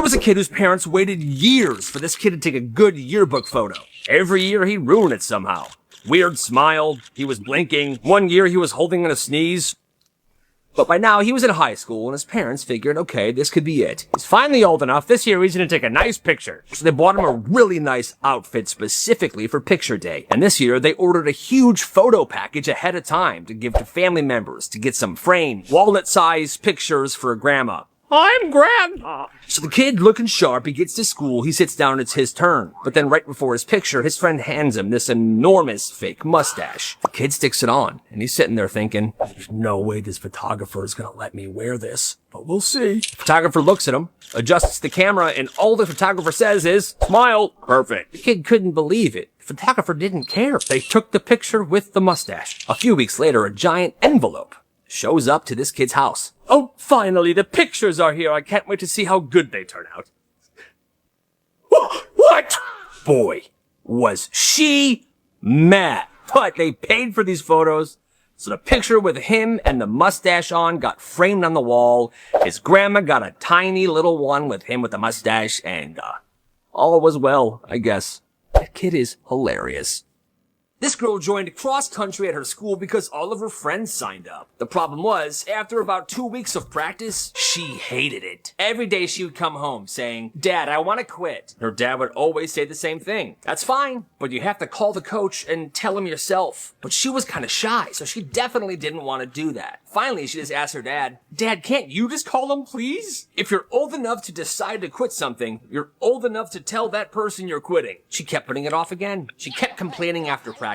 was a kid whose parents waited years for this kid to take a good yearbook photo. Every year he'd ruin it somehow. Weird smile, he was blinking. One year he was holding in a sneeze. But by now he was in high school and his parents figured, okay, this could be it. He's finally old enough, this year he's gonna take a nice picture. So they bought him a really nice outfit specifically for picture day. And this year they ordered a huge photo package ahead of time to give to family members to get some framed, walnut-sized pictures for grandma. I'm Grandma. So the kid, looking sharp, he gets to school, he sits down, it's his turn. But then right before his picture, his friend hands him this enormous fake mustache. The kid sticks it on, and he's sitting there thinking, there's no way this photographer is gonna let me wear this, but we'll see. The photographer looks at him, adjusts the camera, and all the photographer says is, smile. Perfect. The kid couldn't believe it. The photographer didn't care. They took the picture with the mustache. A few weeks later, a giant envelope shows up to this kid's house. Oh, finally, the pictures are here. I can't wait to see how good they turn out. What? Boy, was she mad. But they paid for these photos, so the picture with him and the mustache on got framed on the wall. His grandma got a tiny little one with him with the mustache, and all was well, I guess. That kid is hilarious. This girl joined cross country at her school because all of her friends signed up. The problem was, after about 2 weeks of practice, she hated it. Every day she would come home saying, Dad, I want to quit. Her dad would always say the same thing. That's fine, but you have to call the coach and tell him yourself. But she was kind of shy, so she definitely didn't want to do that. Finally, she just asked her dad, Dad, can't you just call him, please? If you're old enough to decide to quit something, you're old enough to tell that person you're quitting. She kept putting it off again. She kept complaining after practice.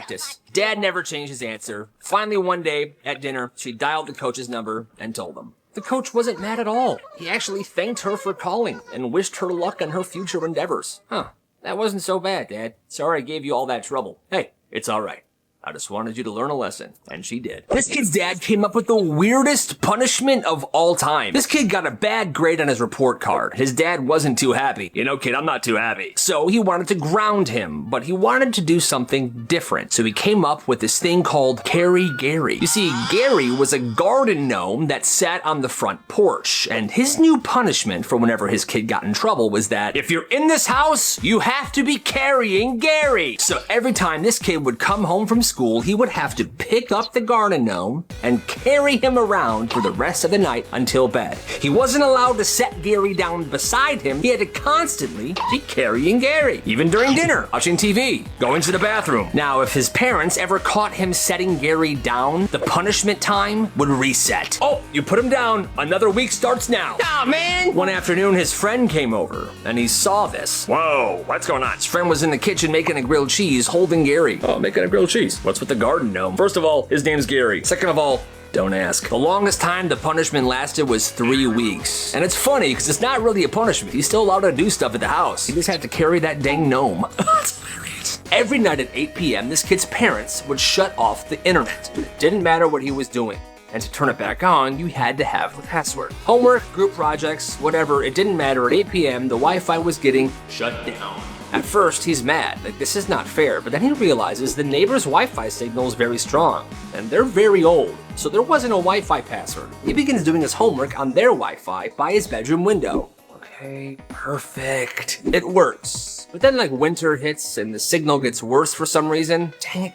Dad never changed his answer. Finally, one day at dinner, she dialed the coach's number and told him. The coach wasn't mad at all. He actually thanked her for calling and wished her luck on her future endeavors. That wasn't so bad, Dad. Sorry I gave you all that trouble. Hey, it's all right. I just wanted you to learn a lesson. And she did. This kid's dad came up with the weirdest punishment of all time. This kid got a bad grade on his report card. His dad wasn't too happy. You know, kid, I'm not too happy. So he wanted to ground him, but he wanted to do something different. So he came up with this thing called Carry Gary. You see, Gary was a garden gnome that sat on the front porch. And his new punishment for whenever his kid got in trouble was that if you're in this house, you have to be carrying Gary. So every time this kid would come home from school, he would have to pick up the garden gnome and carry him around for the rest of the night until bed. He wasn't allowed to set Gary down beside him. He had to constantly be carrying Gary, even during dinner, watching TV, going to the bathroom. Now, if his parents ever caught him setting Gary down, the punishment time would reset. Oh, you put him down. Another week starts now. Ah, man! One afternoon, his friend came over, and he saw this. Whoa, what's going on? His friend was in the kitchen making a grilled cheese, holding Gary. Oh, making a grilled cheese. What's with the garden gnome? First of all, his name's Gary. Second of all, don't ask. The longest time the punishment lasted was 3 weeks. And it's funny, because it's not really a punishment. He's still allowed to do stuff at the house. He just had to carry that dang gnome. That's hilarious. Every night at 8 p.m., this kid's parents would shut off the internet. It didn't matter what he was doing. And to turn it back on, you had to have the password. Homework, group projects, whatever, it didn't matter. At 8 p.m., the Wi-Fi was getting shut down. At first, he's mad, like this is not fair, but then he realizes the neighbor's Wi-Fi signal is very strong, and they're very old, so there wasn't a Wi-Fi password. He begins doing his homework on their Wi-Fi by his bedroom window. Okay, perfect. It works. But then like winter hits and the signal gets worse for some reason. Dang it,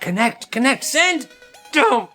connect, send! Don't!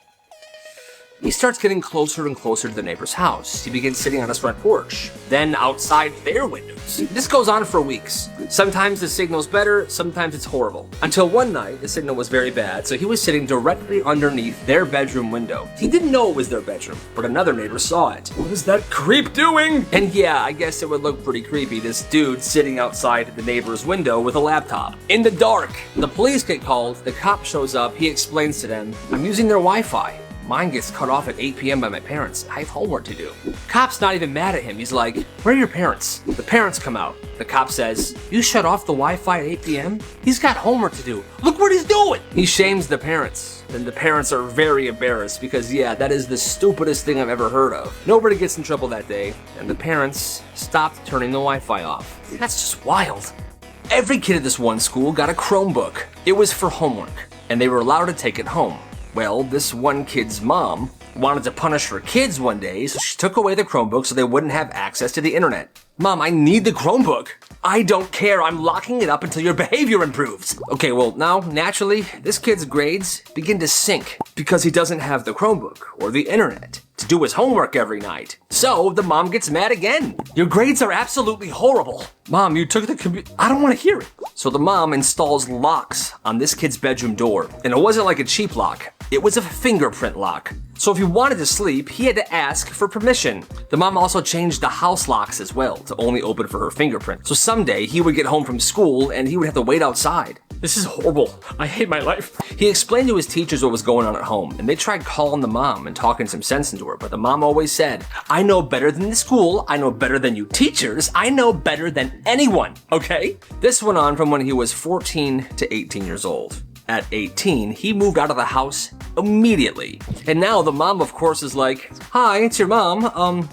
He starts getting closer and closer to the neighbor's house. He begins sitting on his front porch, then outside their windows. This goes on for weeks. Sometimes the signal's better, sometimes it's horrible. Until one night, the signal was very bad, so he was sitting directly underneath their bedroom window. He didn't know it was their bedroom, but another neighbor saw it. What is that creep doing? And yeah, I guess it would look pretty creepy, this dude sitting outside the neighbor's window with a laptop. In the dark, the police get called, the cop shows up, he explains to them, I'm using their Wi-Fi. Mine gets cut off at 8 p.m. by my parents. I have homework to do. Cop's not even mad at him. He's like, where are your parents? The parents come out. The cop says, you shut off the Wi-Fi at 8 p.m.? He's got homework to do. Look what he's doing! He shames the parents. And the parents are very embarrassed because, yeah, that is the stupidest thing I've ever heard of. Nobody gets in trouble that day, and the parents stopped turning the Wi-Fi off. That's just wild. Every kid at this one school got a Chromebook. It was for homework, and they were allowed to take it home. Well, this one kid's mom wanted to punish her kids one day, so she took away the Chromebook so they wouldn't have access to the internet. Mom, I need the Chromebook. I don't care. I'm locking it up until your behavior improves. Okay, well, now, naturally, this kid's grades begin to sink because he doesn't have the Chromebook or the internet to do his homework every night. So the mom gets mad again. Your grades are absolutely horrible. Mom, you took the computer. I don't want to hear it. So the mom installs locks on this kid's bedroom door. And it wasn't like a cheap lock. It was a fingerprint lock. So if he wanted to sleep, he had to ask for permission. The mom also changed the house locks as well to only open for her fingerprint. So someday he would get home from school and he would have to wait outside. This is horrible. I hate my life. He explained to his teachers what was going on at home, and they tried calling the mom and talking some sense into her, but the mom always said, I know better than the school, I know better than you teachers, I know better than anyone, okay? This went on from when he was 14 to 18 years old. At 18, he moved out of the house immediately. And now the mom, of course, is like, hi, it's your mom.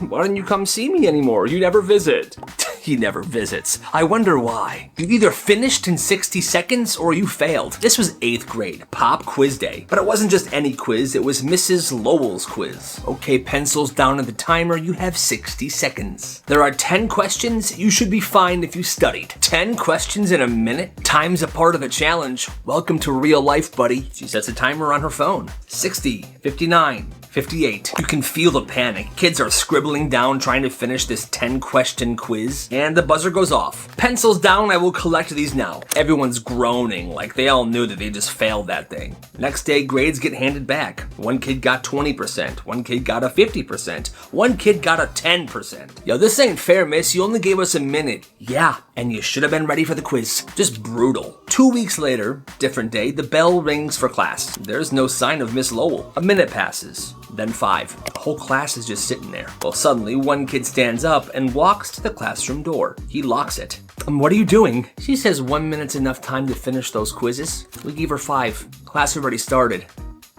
Why don't you come see me anymore? You never visit. He never visits. I wonder why. You either finished in 60 seconds or you failed. This was 8th grade, pop quiz day. But it wasn't just any quiz, it was Mrs. Lowell's quiz. Okay, pencils down at the timer, you have 60 seconds. There are 10 questions, you should be fine if you studied. 10 questions in a minute? Time's a part of the challenge. Welcome to real life, buddy. She sets a timer on her phone. 60, 59, 58. You can feel the panic. Kids are scribbling down trying to finish this 10-question quiz, and the buzzer goes off. Pencils down, I will collect these now. Everyone's groaning like they all knew that they just failed that thing. Next day, grades get handed back. One kid got 20%, one kid got a 50%, one kid got a 10%. Yo, this ain't fair, miss. You only gave us a minute. Yeah, and you should have been ready for the quiz. Just brutal. 2 weeks later, different day, the bell rings for class. There's no sign of Miss Lowell. A minute passes. Then 5. The whole class is just sitting there. Well, suddenly, one kid stands up and walks to the classroom door. He locks it. What are you doing? She says 1 minute's enough time to finish those quizzes. We gave her 5. Class already started.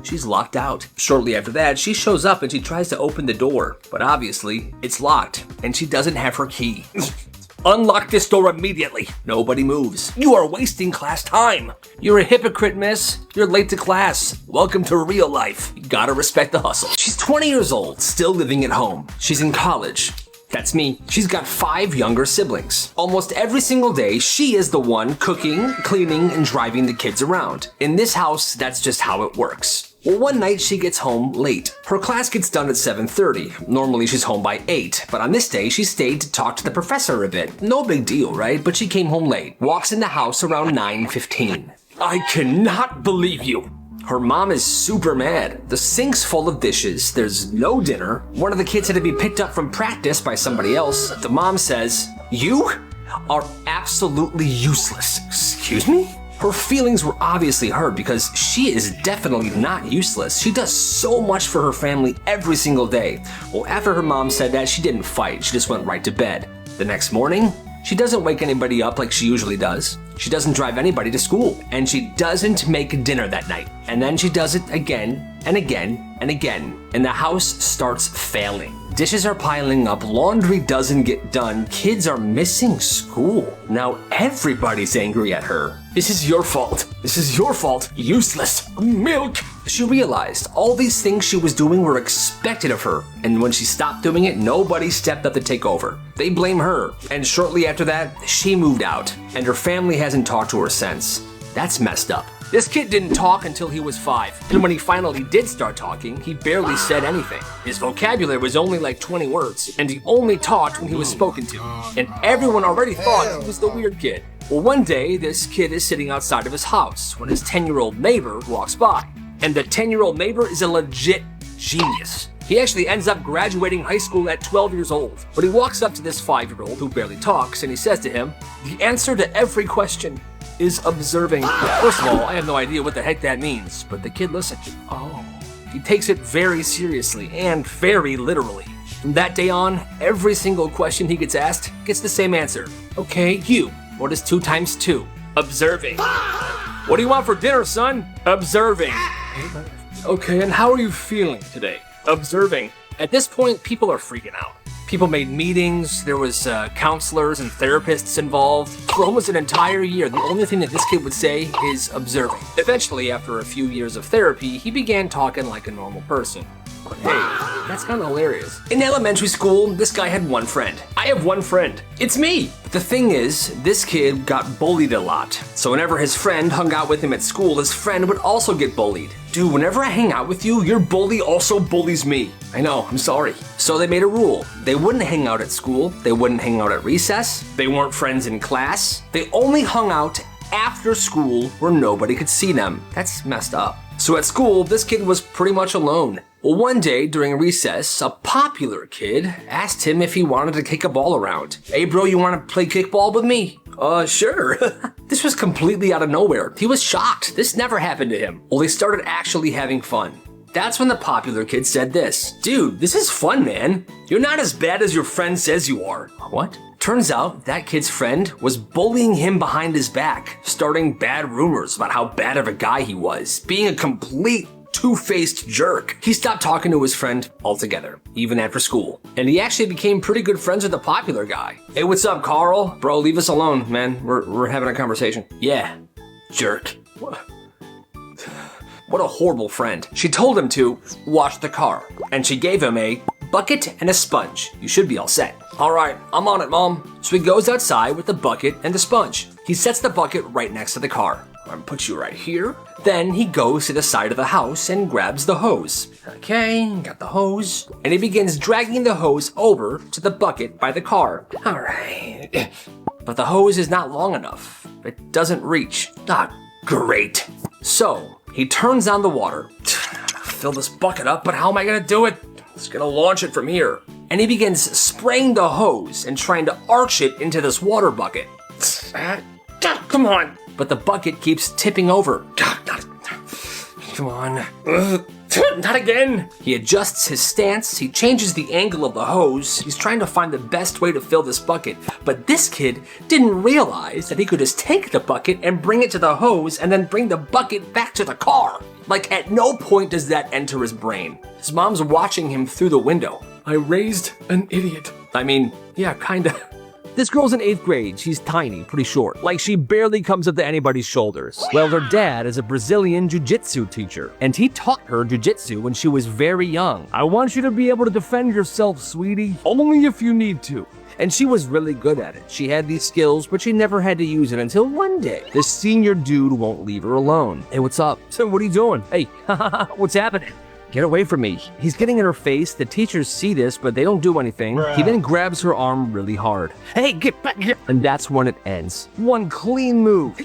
She's locked out. Shortly after that, she shows up and she tries to open the door. But obviously, it's locked, and she doesn't have her key. Unlock this door immediately. Nobody moves. You are wasting class time. You're a hypocrite, miss. You're late to class. Welcome to real life. You gotta respect the hustle. She's 20 years old, still living at home. She's in college. That's me. She's got 5 younger siblings. Almost every single day, she is the one cooking, cleaning, and driving the kids around. In this house, that's just how it works. Well, one night she gets home late. Her class gets done at 7:30. Normally she's home by 8, but on this day she stayed to talk to the professor a bit. No big deal, right? But she came home late. Walks in the house around 9:15. I cannot believe you. Her mom is super mad. The sink's full of dishes. There's no dinner. One of the kids had to be picked up from practice by somebody else. The mom says, you are absolutely useless. Excuse me? Her feelings were obviously hurt because she is definitely not useless. She does so much for her family every single day. Well, after her mom said that, she didn't fight. She just went right to bed. The next morning, she doesn't wake anybody up like she usually does. She doesn't drive anybody to school. And she doesn't make dinner that night. And then she does it again and again and again. And the house starts failing. Dishes are piling up, laundry doesn't get done, kids are missing school. Now everybody's angry at her. This is your fault. This is your fault. Useless. Milk. She realized all these things she was doing were expected of her. And when she stopped doing it, nobody stepped up to take over. They blame her. And shortly after that, she moved out. And her family hasn't talked to her since. That's messed up. This kid didn't talk until he was 5, and when he finally did start talking, he barely said anything. His vocabulary was only like 20 words, and he only talked when he was spoken to, and everyone already thought he was the weird kid. Well, one day, this kid is sitting outside of his house when his 10-year-old neighbor walks by, and the 10-year-old neighbor is a legit genius. He actually ends up graduating high school at 12 years old, but he walks up to this 5-year-old who barely talks, and he says to him, the answer to every question is observing. First of all, I have no idea what the heck that means, but the kid listened. Oh. He takes it very seriously and very literally. From that day on, every single question he gets asked gets the same answer. Okay, you. What is 2 times 2? Observing. What do you want for dinner, son? Observing. Okay, and how are you feeling today? Observing. At this point, people are freaking out. People made meetings, there was counselors and therapists involved. For almost an entire year, the only thing that this kid would say is observing. Eventually, after a few years of therapy, he began talking like a normal person. Hey, that's kind of hilarious. In elementary school, this guy had one friend. I have one friend. It's me. But the thing is, this kid got bullied a lot. So whenever his friend hung out with him at school, his friend would also get bullied. Dude, whenever I hang out with you, your bully also bullies me. I know, I'm sorry. So they made a rule. They wouldn't hang out at school. They wouldn't hang out at recess. They weren't friends in class. They only hung out after school where nobody could see them. That's messed up. So at school, this kid was pretty much alone. Well, one day during recess, a popular kid asked him if he wanted to kick a ball around. Hey bro, you want to play kickball with me? Sure. This was completely out of nowhere. He was shocked. This never happened to him. Well, they started actually having fun. That's when the popular kid said this. Dude, this is fun, man. You're not as bad as your friend says you are. What? Turns out that kid's friend was bullying him behind his back, starting bad rumors about how bad of a guy he was, being a complete two-faced jerk. He stopped talking to his friend altogether, even after school. And he actually became pretty good friends with the popular guy. Hey, what's up, Carl? Bro, leave us alone, man. We're having a conversation. Yeah, jerk. What a horrible friend. She told him to wash the car, and she gave him a bucket and a sponge. You should be all set. All right, I'm on it, Mom. So he goes outside with the bucket and the sponge. He sets the bucket right next to the car. I'm gonna put you right here. Then he goes to the side of the house and grabs the hose. Okay, got the hose. And he begins dragging the hose over to the bucket by the car. All right. But the hose is not long enough. It doesn't reach. Ah, great. So he turns on the water. Fill this bucket up, but how am I gonna do it? Just gonna launch it from here. And he begins spraying the hose and trying to arch it into this water bucket. Come on. But the bucket keeps tipping over. Come on. Not again. He adjusts his stance. He changes the angle of the hose. He's trying to find the best way to fill this bucket. But this kid didn't realize that he could just take the bucket and bring it to the hose and then bring the bucket back to the car. Like, at no point does that enter his brain. His mom's watching him through the window. I raised an idiot. I mean, yeah, kinda. This girl's in 8th grade. She's tiny, pretty short. Like, she barely comes up to anybody's shoulders. Well, her dad is a Brazilian jiu-jitsu teacher, and he taught her jiu-jitsu when she was very young. I want you to be able to defend yourself, sweetie, only if you need to. And she was really good at it. She had these skills, but she never had to use it until one day. This senior dude won't leave her alone. Hey, what's up? So, what are you doing? Hey, what's happening? Get away from me. He's getting in her face. The teachers see this, but they don't do anything. Bruh. He then grabs her arm really hard. Hey, get back here. And that's when it ends. One clean move.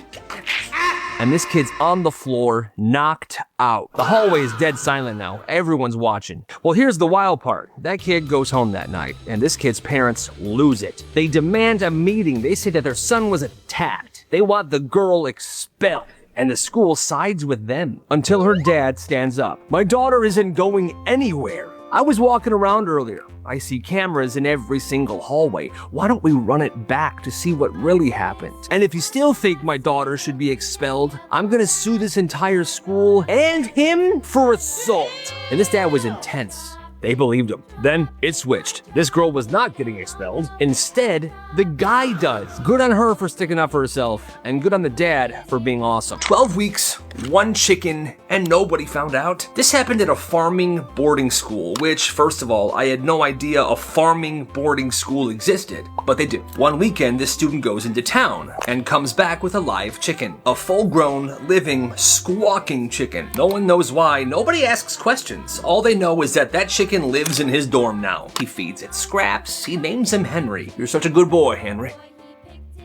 And this kid's on the floor, knocked out. The hallway is dead silent now. Everyone's watching. Well, here's the wild part. That kid goes home that night, and this kid's parents lose it. They demand a meeting. They say that their son was attacked. They want the girl expelled. And the school sides with them until her dad stands up. My daughter isn't going anywhere. I was walking around earlier. I see cameras in every single hallway. Why don't we run it back to see what really happened? And if you still think my daughter should be expelled, I'm gonna sue this entire school and him for assault. And this dad was intense. They believed him. Then it switched. This girl was not getting expelled. Instead, the guy does. Good on her for sticking up for herself, and good on the dad for being awesome. 12 weeks, 1 chicken, and nobody found out. This happened at a farming boarding school, which, first of all, I had no idea a farming boarding school existed, but they do. One weekend, this student goes into town and comes back with a live chicken. A full-grown, living, squawking chicken. No one knows why. Nobody asks questions. All they know is that that chicken lives in his dorm now. He feeds it scraps. He names him Henry. You're such a good boy, Henry.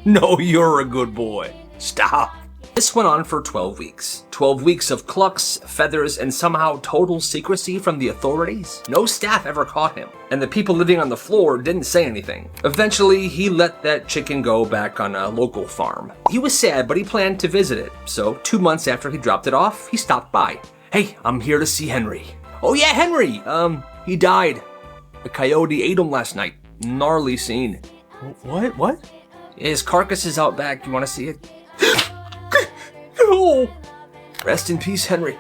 No, you're a good boy. Stop. This went on for 12 weeks. 12 weeks of clucks, feathers, and somehow total secrecy from the authorities. No staff ever caught him, and the people living on the floor didn't say anything. Eventually, he let that chicken go back on a local farm. He was sad, but he planned to visit it. So 2 months after he dropped it off, he stopped by. Hey, I'm here to see Henry. Oh yeah, Henry! He died. A coyote ate him last night. Gnarly scene. What? His carcass is out back. You want to see it? No! Rest in peace, Henry.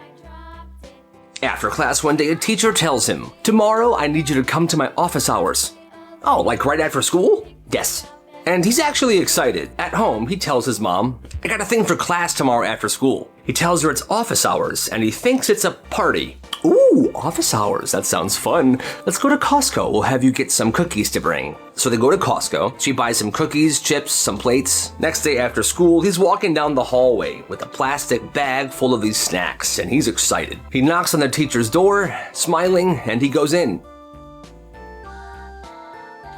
After class one day, a teacher tells him, tomorrow I need you to come to my office hours. Oh, like right after school? Yes. And he's actually excited. At home, he tells his mom, I got a thing for class tomorrow after school. He tells her it's office hours, and he thinks it's a party. Ooh! Ooh, office hours. That sounds fun. Let's go to Costco. We'll have you get some cookies to bring. So they go to Costco. She buys some cookies, chips, some plates. Next day after school, he's walking down the hallway with a plastic bag full of these snacks, and he's excited. He knocks on the teacher's door, smiling, and he goes in.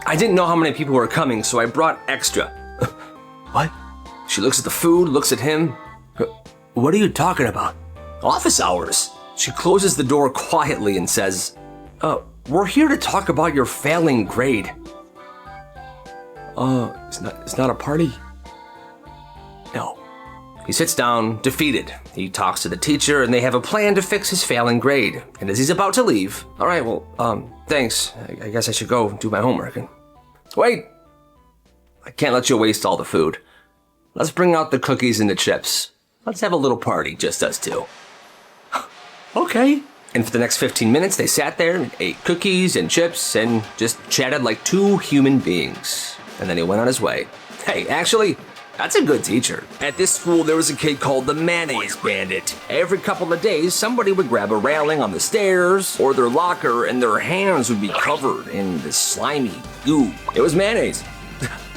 I didn't know how many people were coming, so I brought extra. What? She looks at the food, looks at him. What are you talking about? Office hours. She closes the door quietly and says, we're here to talk about your failing grade. It's not a party? No. He sits down, defeated. He talks to the teacher and they have a plan to fix his failing grade. And as he's about to leave, all right, well, thanks. I guess I should go do my homework. And wait, I can't let you waste all the food. Let's bring out the cookies and the chips. Let's have a little party, just us two. Okay. And for the next 15 minutes, they sat there and ate cookies and chips and just chatted like two human beings. And then he went on his way. Hey, actually, that's a good teacher. At this school, there was a kid called the Mayonnaise Bandit. Every couple of days, somebody would grab a railing on the stairs or their locker and their hands would be covered in this slimy goo. It was mayonnaise.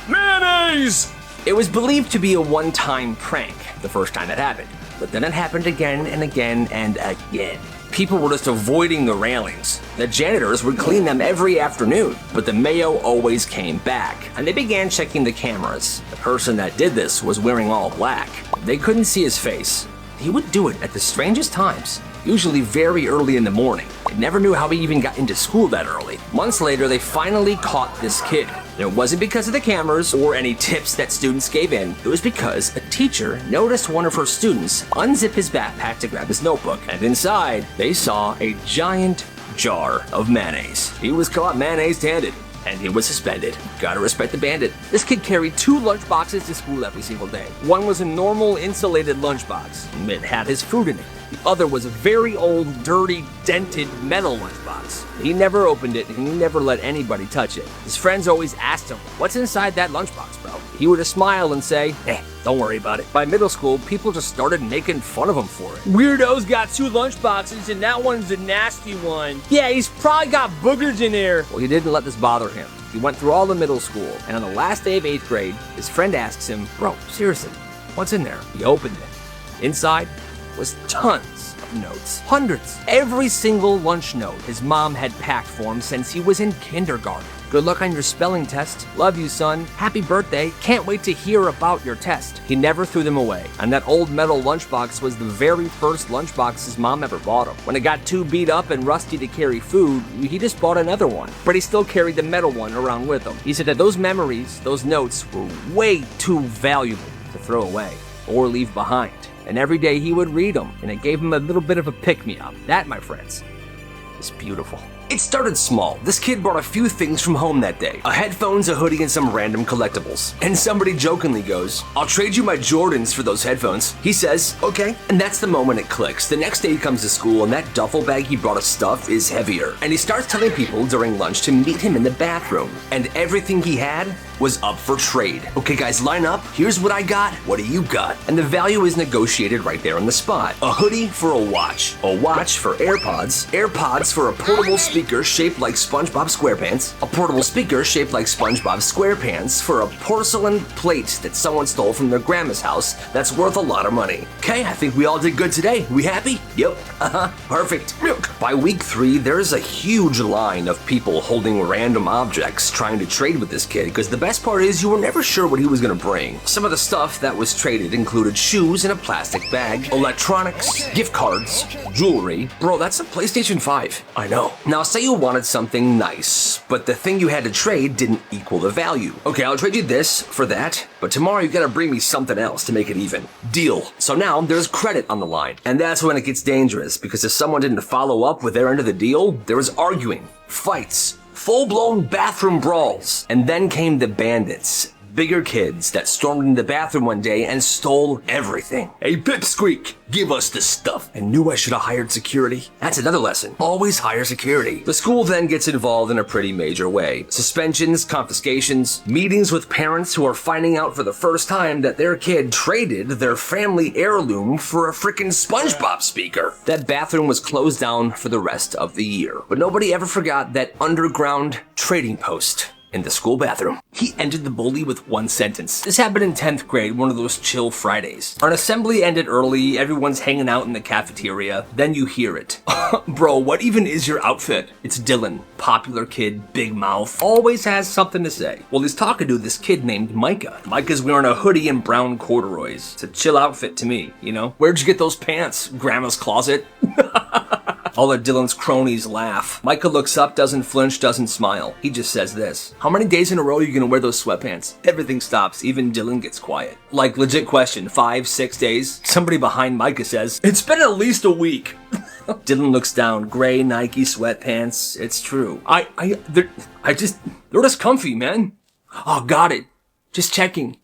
Mayonnaise! It was believed to be a one-time prank the first time it happened, but then it happened again and again and again. People were just avoiding the railings. The janitors would clean them every afternoon, but the mayo always came back, and they began checking the cameras. The person that did this was wearing all black. They couldn't see his face. He would do it at the strangest times, usually very early in the morning. They never knew how he even got into school that early. Months later, they finally caught this kid. And it wasn't because of the cameras or any tips that students gave in. It was because a teacher noticed one of her students unzip his backpack to grab his notebook. And inside, they saw a giant jar of mayonnaise. He was caught mayonnaise-handed. And he was suspended. Gotta respect the bandit. This kid carried 2 lunch boxes to school every single day. One was a normal insulated lunchbox. It had his food in it. The other was a very old, dirty, dented metal lunchbox. He never opened it, and he never let anybody touch it. His friends always asked him, "What's inside that lunchbox, bro?" He would just smile and say, don't worry about it. By middle school, people just started making fun of him for it. Weirdo's got 2 lunchboxes, and that one's a nasty one. Yeah, he's probably got boogers in there. Well, he didn't let this bother him. He went through all the middle school, and on the last day of 8th grade, his friend asks him, "Bro, seriously, what's in there?" He opened it. Inside was tons of notes. Hundreds. Every single lunch note his mom had packed for him since he was in kindergarten. Good luck on your spelling test. Love you, son. Happy birthday. Can't wait to hear about your test. He never threw them away. And that old metal lunchbox was the very first lunchbox his mom ever bought him. When it got too beat up and rusty to carry food, he just bought another one. But he still carried the metal one around with him. He said that those memories, those notes, were way too valuable to throw away or leave behind. And every day he would read them, and it gave him a little bit of a pick-me-up. That, my friends, is beautiful. It started small. This kid brought a few things from home that day. A headphones, a hoodie, and some random collectibles. And somebody jokingly goes, "I'll trade you my Jordans for those headphones." He says, "Okay." And that's the moment it clicks. The next day he comes to school and that duffel bag he brought of stuff is heavier. And he starts telling people during lunch to meet him in the bathroom. And everything he had was up for trade. "Okay guys, line up. Here's what I got. What do you got?" And the value is negotiated right there on the spot. A hoodie for a watch for AirPods, AirPods for a portable speaker shaped like SpongeBob SquarePants, a portable speaker shaped like SpongeBob SquarePants for a porcelain plate that someone stole from their grandma's house that's worth a lot of money. Okay, I think we all did good today. We happy? Yep. Perfect. By week 3, there's a huge line of people holding random objects trying to trade with this kid, because the best part is you were never sure what he was gonna bring. Some of the stuff that was traded included shoes in a plastic bag, electronics, gift cards, jewelry. Bro, that's a PlayStation 5. I know. Now say you wanted something nice, but the thing you had to trade didn't equal the value. Okay, I'll trade you this for that, but tomorrow you gotta bring me something else to make it even. Deal. So now there's credit on the line. And that's when it gets dangerous, because if someone didn't follow up with their end of the deal, there was arguing, fights, full-blown bathroom brawls. And then came the bandits. bigger kids that stormed into the bathroom one day and stole everything. Hey, Pipsqueak, give us the stuff. I knew I should have hired security. That's another lesson. Always hire security. The school then gets involved in a pretty major way. Suspensions, confiscations, meetings with parents who are finding out for the first time that their kid traded their family heirloom for a frickin' SpongeBob speaker. That bathroom was closed down for the rest of the year. But nobody ever forgot that underground trading post in the school bathroom. He ended the bully with one sentence. This happened in 10th grade, one of those chill Fridays. Our assembly ended early, everyone's hanging out in the cafeteria, then you hear it. Bro, what even is your outfit? It's Dylan, popular kid, big mouth, always has something to say. Well, he's talking to this kid named Micah. Micah's wearing a hoodie and brown corduroys. It's a chill outfit to me, you know? Where'd you get those pants? Grandma's closet? All of Dylan's cronies laugh. Micah looks up, doesn't flinch, doesn't smile. He just says this. How many days in a row are you gonna wear those sweatpants? Everything stops, even Dylan gets quiet. Like, legit question, 5, 6 days? Somebody behind Micah says, it's been at least a week. Dylan looks down, gray Nike sweatpants. It's true. They're just comfy, man. Oh, got it. Just checking.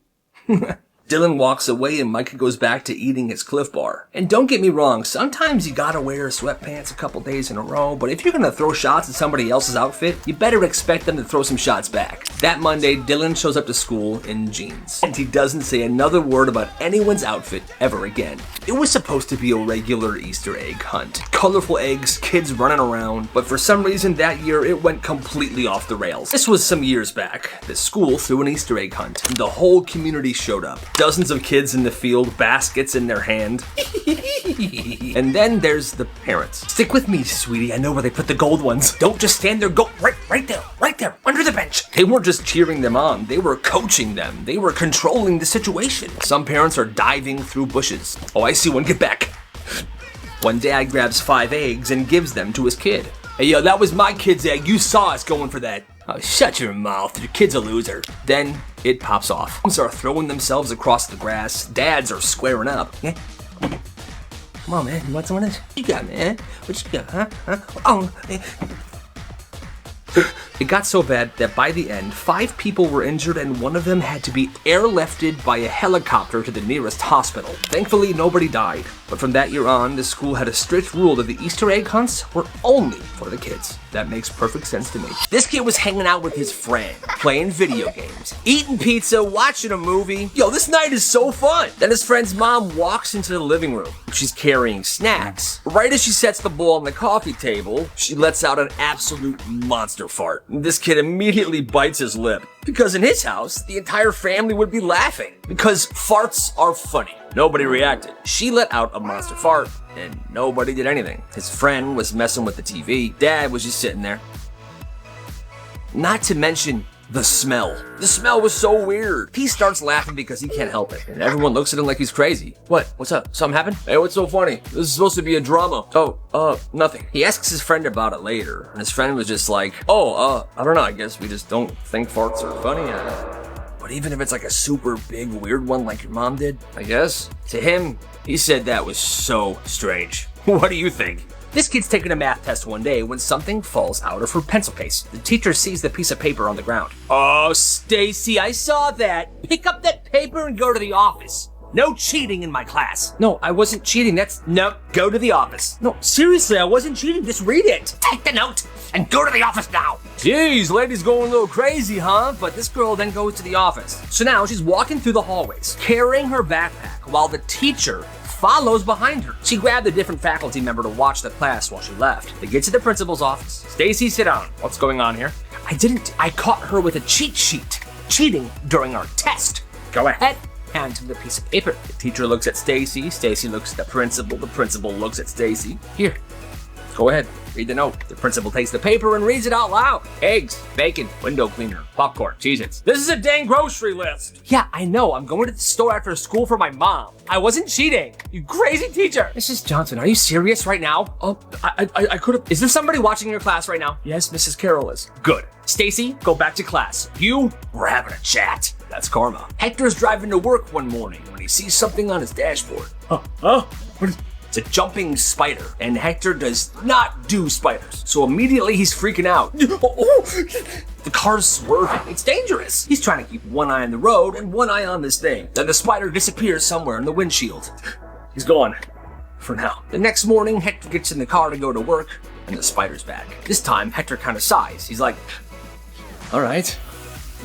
Dylan walks away and Micah goes back to eating his Cliff Bar. And don't get me wrong, sometimes you gotta wear sweatpants a couple days in a row, but if you're gonna throw shots at somebody else's outfit, you better expect them to throw some shots back. That Monday, Dylan shows up to school in jeans. And he doesn't say another word about anyone's outfit ever again. It was supposed to be a regular Easter egg hunt. Colorful eggs, kids running around, but for some reason that year it went completely off the rails. This was some years back. The school threw an Easter egg hunt, and the whole community showed up. Dozens of kids in the field, baskets in their hand. And then there's the parents. Stick with me, sweetie. I know where they put the gold ones. Don't just stand there. Go right there, under the bench. They weren't just cheering them on. They were coaching them. They were controlling the situation. Some parents are diving through bushes. Oh, I see one. Get back. One dad grabs 5 eggs and gives them to his kid. Hey, yo, that was my kid's egg. You saw us going for that. Oh, shut your mouth. Your kid's a loser. Then it pops off. Moms are throwing themselves across the grass. Dads are squaring up. Yeah. Come on, man. You want some of this? What you got, man? What you got, huh? Oh. It got so bad that by the end, 5 people were injured and one of them had to be airlifted by a helicopter to the nearest hospital. Thankfully, nobody died. But from that year on, the school had a strict rule that the Easter egg hunts were only for the kids. That makes perfect sense to me. This kid was hanging out with his friend, playing video games, eating pizza, watching a movie. Yo, this night is so fun. Then his friend's mom walks into the living room. She's carrying snacks. Right as she sets the bowl on the coffee table, she lets out an absolute monster fart. This kid immediately bites his lip. Because in his house, the entire family would be laughing. Because farts are funny. Nobody reacted. She let out a monster fart, and nobody did anything. His friend was messing with the TV. Dad was just sitting there. Not to mention the smell. The smell was so weird. He starts laughing because he can't help it, and everyone looks at him like he's crazy. What? What's up? Something happened? Hey, what's so funny? This is supposed to be a drama. Oh, nothing. He asks his friend about it later, and his friend was just like, I don't know, I guess we just don't think farts are funny. But even if it's like a super big weird one like your mom did, I guess. To him, he said that was so strange. What do you think? This kid's taking a math test one day when something falls out of her pencil case. The teacher sees the piece of paper on the ground. Oh, Stacy, I saw that. Pick up that paper and go to the office. No cheating in my class. No, I wasn't cheating. No, go to the office. No, seriously, I wasn't cheating. Just read it. Take the note and go to the office now. Jeez, lady's going a little crazy, huh? But this girl then goes to the office. So now she's walking through the hallways, carrying her backpack while the teacher follows behind her. She grabbed a different faculty member to watch the class while she left. They get to the principal's office. Stacy, sit down. What's going on here? I caught her with a cheat sheet, cheating during our test. Go ahead. Hands him the piece of paper. The teacher looks at Stacy. Stacy looks at the principal looks at Stacy. Here, go ahead, read the note. The principal takes the paper and reads it out loud. Eggs, bacon, window cleaner, popcorn, Cheez-Its. This is a dang grocery list. Yeah, I know. I'm going to the store after school for my mom. I wasn't cheating. You crazy teacher. Mrs. Johnson, are you serious right now? Oh, I could have. Is there somebody watching your class right now? Yes, Mrs. Carroll is. Good. Stacy, go back to class. We're having a chat. That's karma. Hector's driving to work one morning when he sees something on his dashboard. It's a jumping spider, and Hector does not do spiders. So immediately he's freaking out. The car's swerving. It's dangerous. He's trying to keep one eye on the road and one eye on this thing. Then the spider disappears somewhere in the windshield. He's gone. For now. The next morning, Hector gets in the car to go to work, and the spider's back. This time, Hector kind of sighs. He's like, all right,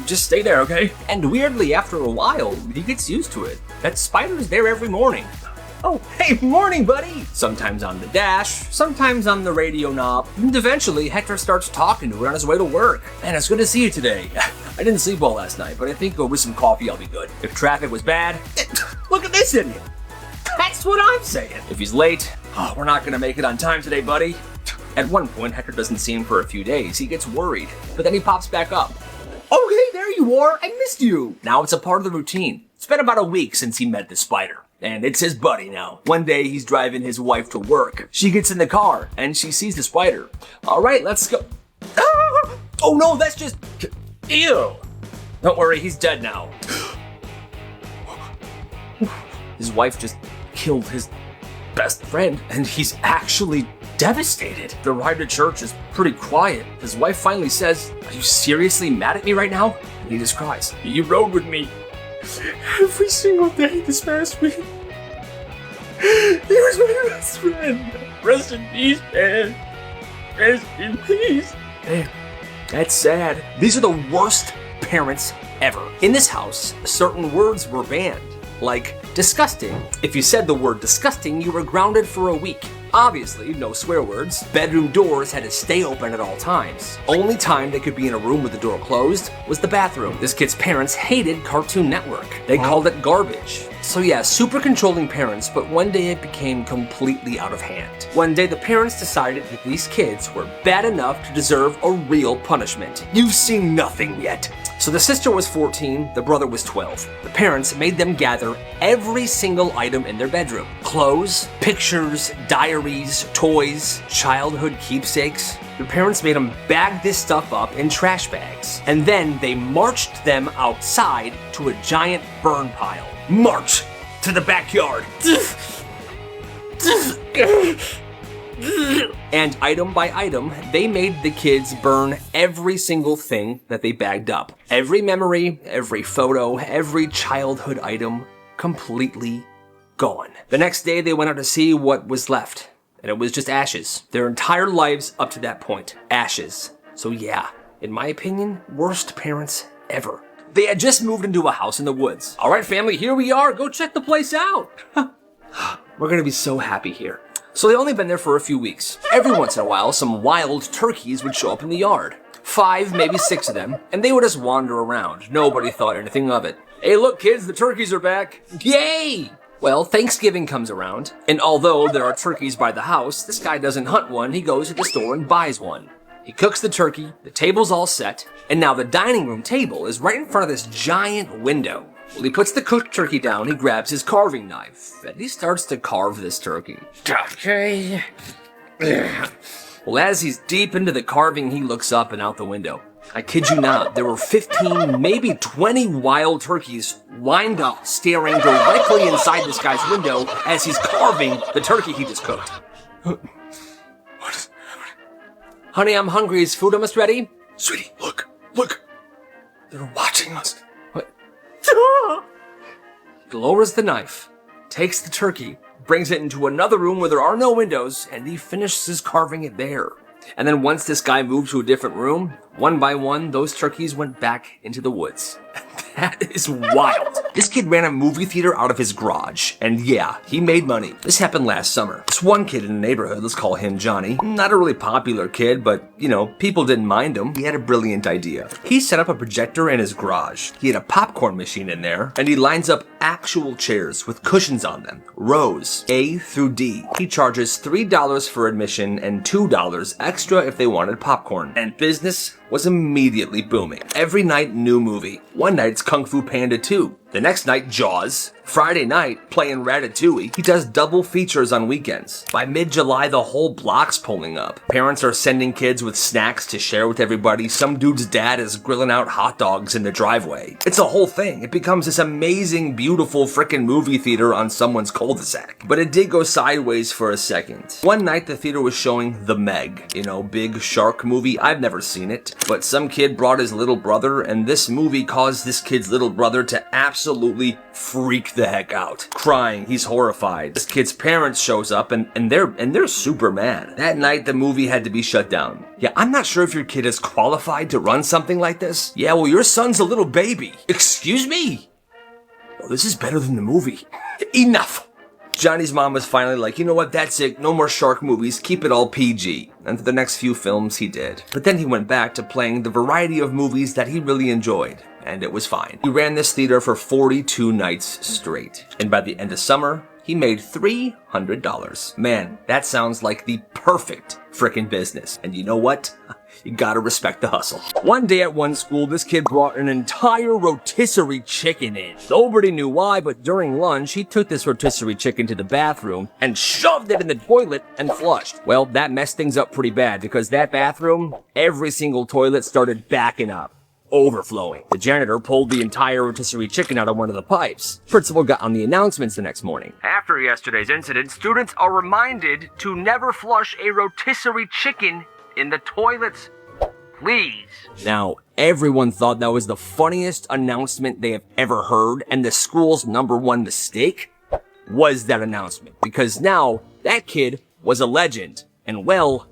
just stay there, okay? And weirdly, after a while, he gets used to it. That spider's there every morning. Oh, hey, morning, buddy! Sometimes on the dash, sometimes on the radio knob. And eventually, Hector starts talking to it on his way to work. Man, it's good to see you today. I didn't sleep well last night, but I think with some coffee, I'll be good. If traffic was bad, look at this idiot. That's what I'm saying. If he's late, we're not gonna make it on time today, buddy. At one point, Hector doesn't see him for a few days. He gets worried, but then he pops back up. Oh, hey, there you are. I missed you. Now it's a part of the routine. It's been about a week since he met the spider, and it's his buddy now. One day, he's driving his wife to work. She gets in the car, and she sees the spider. All right, let's go. Ah! Oh, no, that's just... Ew. Don't worry, he's dead now. His wife just killed his best friend, and he's actually devastated. The ride to church is pretty quiet. His wife finally says, "Are you seriously mad at me right now?" And he just cries. "You rode with me every single day this past week. He was my best friend. Rest in peace, man. Rest in peace." Man, that's sad. These are the worst parents ever. In this house, certain words were banned. Like disgusting. If you said the word disgusting, you were grounded for a week. Obviously, no swear words. Bedroom doors had to stay open at all times. Only time they could be in a room with the door closed was the bathroom. This kid's parents hated Cartoon Network. They called it garbage. So yeah, super controlling parents, but one day it became completely out of hand. One day the parents decided that these kids were bad enough to deserve a real punishment. You've seen nothing yet. So the sister was 14, the brother was 12. The parents made them gather every single item in their bedroom. Clothes, pictures, diaries, toys, childhood keepsakes. The parents made them bag this stuff up in trash bags. And then they marched them outside to a giant burn pile. March to the backyard. And item by item, they made the kids burn every single thing that they bagged up. Every memory, every photo, every childhood item, completely gone. The next day, they went out to see what was left, and it was just ashes. Their entire lives up to that point, ashes. So yeah, in my opinion, worst parents ever. They had just moved into a house in the woods. All right, family, here we are. Go check the place out. We're gonna be so happy here. So they only been there for a few weeks. Every once in a while, some wild turkeys would show up in the yard. 5, maybe 6 of them, and they would just wander around. Nobody thought anything of it. Hey, look, kids, the turkeys are back. Yay! Well, Thanksgiving comes around, and although there are turkeys by the house, this guy doesn't hunt one, he goes to the store and buys one. He cooks the turkey, the table's all set, and now the dining room table is right in front of this giant window. Well, he puts the cooked turkey down, he grabs his carving knife, and he starts to carve this turkey. Okay. Well, as he's deep into the carving, he looks up and out the window. I kid you not, there were 15, maybe 20 wild turkeys lined up, staring directly inside this guy's window as he's carving the turkey he just cooked. What is happening? Honey, I'm hungry. Is food almost ready? Sweetie, look. They're watching us. What? He lowers the knife, takes the turkey, brings it into another room where there are no windows, and he finishes carving it there. And then once this guy moved to a different room, one by one, those turkeys went back into the woods. That is wild. This kid ran a movie theater out of his garage, and yeah, he made money. This happened last summer. This one kid in the neighborhood, let's call him Johnny, not a really popular kid, but you know, people didn't mind him. He had a brilliant idea. He set up a projector in his garage. He had a popcorn machine in there, and he lines up actual chairs with cushions on them, rows A through D. He charges $3 for admission and $2 extra if they wanted popcorn. And business was immediately booming. Every night, new movie. One night, it's Kung Fu Panda 2. The next night, Jaws. Friday night, playing Ratatouille. He does double features on weekends. By mid-July, the whole block's pulling up. Parents are sending kids with snacks to share with everybody. Some dude's dad is grilling out hot dogs in the driveway. It's a whole thing. It becomes this amazing, beautiful frickin' movie theater on someone's cul-de-sac. But it did go sideways for a second. One night, the theater was showing The Meg. You know, big shark movie. I've never seen it. But some kid brought his little brother, and this movie caused this kid's little brother to absolutely freak the heck out. Crying, he's horrified. This kid's parents shows up and they're super mad. That night the movie had to be shut down. Yeah, I'm not sure if your kid is qualified to run something like this. Yeah, well, your son's a little baby. Excuse me? Oh, this is better than the movie. Enough. Johnny's mom was finally like, you know what, that's it, no more shark movies, keep it all PG. And for the next few films, he did. But then he went back to playing the variety of movies that he really enjoyed, and it was fine. He ran this theater for 42 nights straight. And by the end of summer, he made $300. Man, that sounds like the perfect frickin' business. And you know what? You gotta respect the hustle. One day at one school, this kid brought an entire rotisserie chicken in. Nobody knew why, but during lunch, he took this rotisserie chicken to the bathroom and shoved it in the toilet and flushed. Well, that messed things up pretty bad because that bathroom, every single toilet started backing up. Overflowing. The janitor pulled the entire rotisserie chicken out of one of the pipes. Principal got on the announcements the next morning. After yesterday's incident, students are reminded to never flush a rotisserie chicken in the toilets. Please. Now, everyone thought that was the funniest announcement they have ever heard, and the school's #1 mistake was that announcement. Because now, that kid was a legend. And well,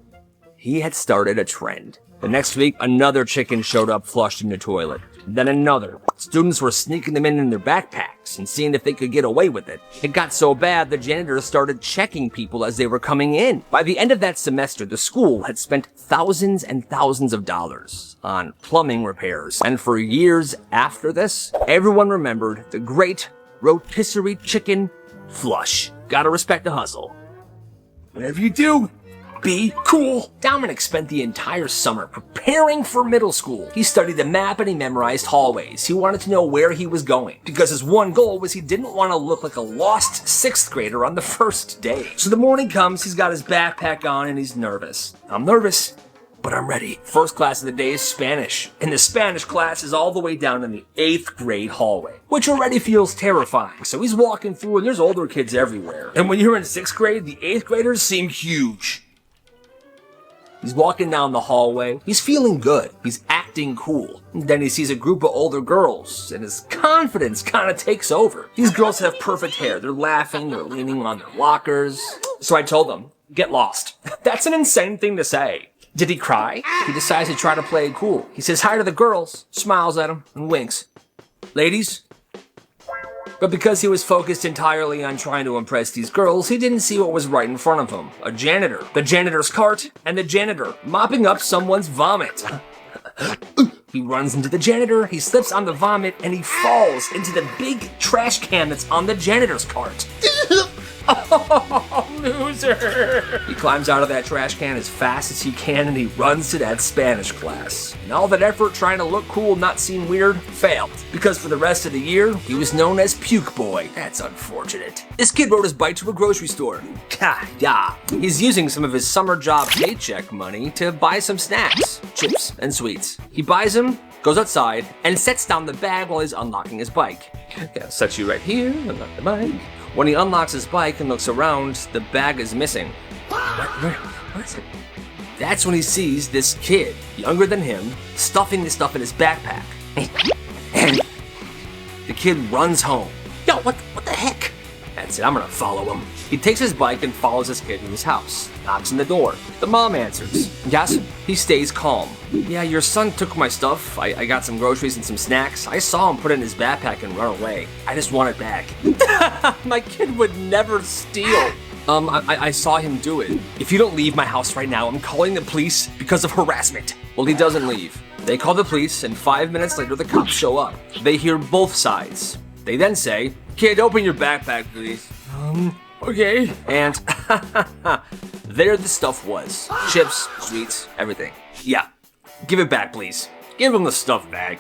he had started a trend. The next week, another chicken showed up flushed in the toilet. Then another. Students were sneaking them in their backpacks and seeing if they could get away with it. It got so bad, the janitor started checking people as they were coming in. By the end of that semester, the school had spent thousands and thousands of dollars on plumbing repairs. And for years after this, everyone remembered the great rotisserie chicken flush. Gotta respect the hustle. Whatever you do, be cool. Dominic spent the entire summer preparing for middle school. He studied the map and he memorized hallways. He wanted to know where he was going because his one goal was he didn't want to look like a lost 6th grader on the first day. So the morning comes, he's got his backpack on and he's nervous. I'm nervous, but I'm ready. First class of the day is Spanish, and the Spanish class is all the way down in the 8th grade hallway, which already feels terrifying. So he's walking through and there's older kids everywhere. And when you're in 6th grade, the 8th graders seem huge. He's walking down the hallway. He's feeling good. He's acting cool. And then he sees a group of older girls, and his confidence kind of takes over. These girls have perfect hair. They're laughing. They're leaning on their lockers. So I told them, get lost. That's an insane thing to say. Did he cry? He decides to try to play it cool. He says hi to the girls, smiles at them, and winks. Ladies? But because he was focused entirely on trying to impress these girls, he didn't see what was right in front of him. A janitor, the janitor's cart, and the janitor mopping up someone's vomit. He runs into the janitor, he slips on the vomit, and he falls into the big trash can that's on the janitor's cart. Oh, loser! He climbs out of that trash can as fast as he can and he runs to that Spanish class. And all that effort trying to look cool, not seem weird, failed. Because for the rest of the year, he was known as Puke Boy. That's unfortunate. This kid rode his bike to a grocery store. Yeah. He's using some of his summer job paycheck money to buy some snacks, chips, and sweets. He buys them, goes outside, and sets down the bag while he's unlocking his bike. Yeah, set you right here, unlock the bike. When he unlocks his bike and looks around, the bag is missing. What is it? That's when he sees this kid, younger than him, stuffing the stuff in his backpack. And the kid runs home. Yo, what the heck? That's it, I'm gonna follow him. He takes his bike and follows this kid to his house. Knocks on the door. The mom answers. Yes? He stays calm. Yeah, your son took my stuff. I got some groceries and some snacks. I saw him put it in his backpack and run away. I just want it back. My kid would never steal. I saw him do it. If you don't leave my house right now, I'm calling the police because of harassment. Well, he doesn't leave. They call the police, and 5 minutes later, the cops show up. They hear both sides. They then say, kid, open your backpack, please. Okay. And there the stuff was. Chips, sweets, everything. Yeah. Give it back, please. Give him the stuff bag.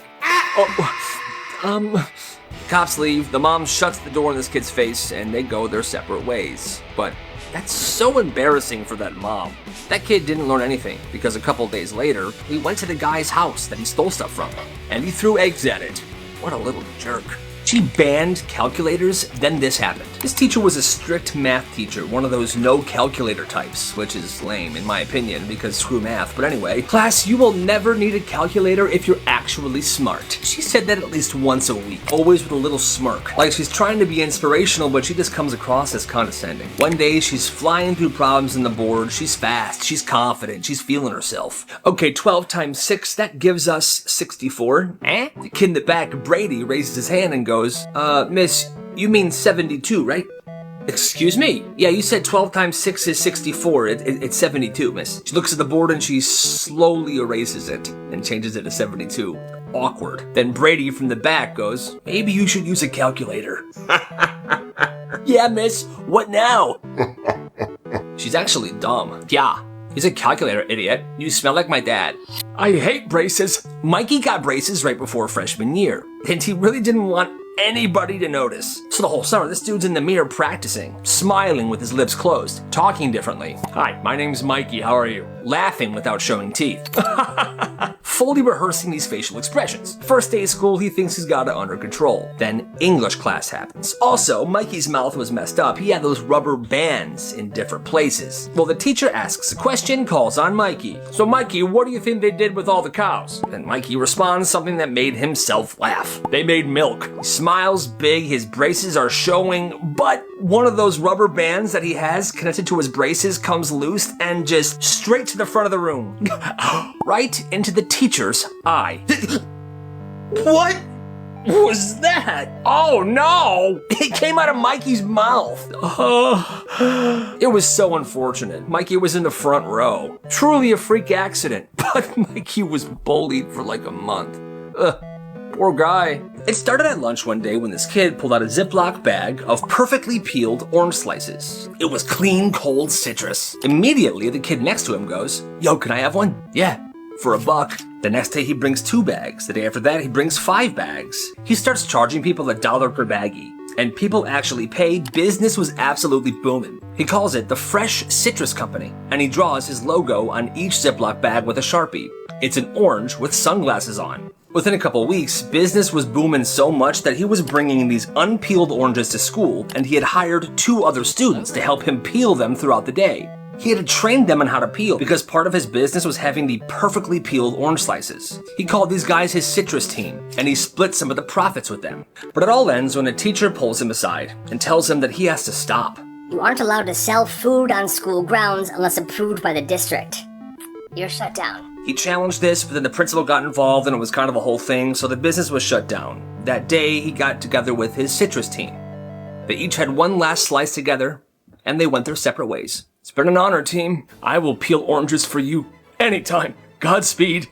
Cops leave, the mom shuts the door in this kid's face, and they go their separate ways. But that's so embarrassing for that mom. That kid didn't learn anything, because a couple days later, he went to the guy's house that he stole stuff from, and he threw eggs at it. What a little jerk. She banned calculators, then this happened. This teacher was a strict math teacher, one of those no calculator types, which is lame in my opinion because screw math. But anyway, class, you will never need a calculator if you're actually smart. She said that at least once a week, always with a little smirk. Like she's trying to be inspirational, but she just comes across as condescending. One day, she's flying through problems in the board, she's fast, she's confident, she's feeling herself. Okay, 12 times 6, that gives us 64. Eh? The kid in the back, Brady, raises his hand and goes, Miss, you mean 72, right? Excuse me? Yeah, you said 12 times 6 is 64. It's 72, miss. She looks at the board and she slowly erases it and changes it to 72. Awkward. Then Brady from the back goes, maybe you should use a calculator. Yeah, miss. What now? She's actually dumb. Yeah. He's a calculator, idiot. You smell like my dad. I hate braces. Mikey got braces right before freshman year, and he really didn't want anybody to notice. So the whole summer, this dude's in the mirror practicing, smiling with his lips closed, talking differently. Hi, my name's Mikey, how are you? Laughing without showing teeth. Fully rehearsing these facial expressions. First day of school, he thinks he's got it under control. Then English class happens. Also, Mikey's mouth was messed up. He had those rubber bands in different places. Well, the teacher asks a question, calls on Mikey. So Mikey, what do you think they did with all the cows? And Mikey responds something that made himself laugh. They made milk. He smiles big, his braces are showing, but one of those rubber bands that he has connected to his braces comes loose and just straight to the front of the room. Right into the teacher's eye. What was that? Oh no! It came out of Mikey's mouth. It was so unfortunate. Mikey was in the front row. Truly a freak accident, but Mikey was bullied for like a month. Poor guy. It started at lunch one day when this kid pulled out a Ziploc bag of perfectly peeled orange slices. It was clean, cold citrus. Immediately, the kid next to him goes, yo, can I have one? Yeah, for $1. The next day, he brings 2 bags. The day after that, he brings 5 bags. He starts charging people $1 per baggie. And people actually paid. Business was absolutely booming. He calls it the Fresh Citrus Company, and he draws his logo on each Ziploc bag with a Sharpie. It's an orange with sunglasses on. Within a couple weeks, business was booming so much that he was bringing these unpeeled oranges to school, and he had hired 2 other students to help him peel them throughout the day. He had trained them on how to peel because part of his business was having the perfectly peeled orange slices. He called these guys his citrus team, and he split some of the profits with them. But it all ends when a teacher pulls him aside and tells him that he has to stop. You aren't allowed to sell food on school grounds unless approved by the district. You're shut down. He challenged this, but then the principal got involved and it was kind of a whole thing, so the business was shut down. That day, he got together with his citrus team. They each had one last slice together, and they went their separate ways. It's been an honor, team. I will peel oranges for you anytime. Godspeed.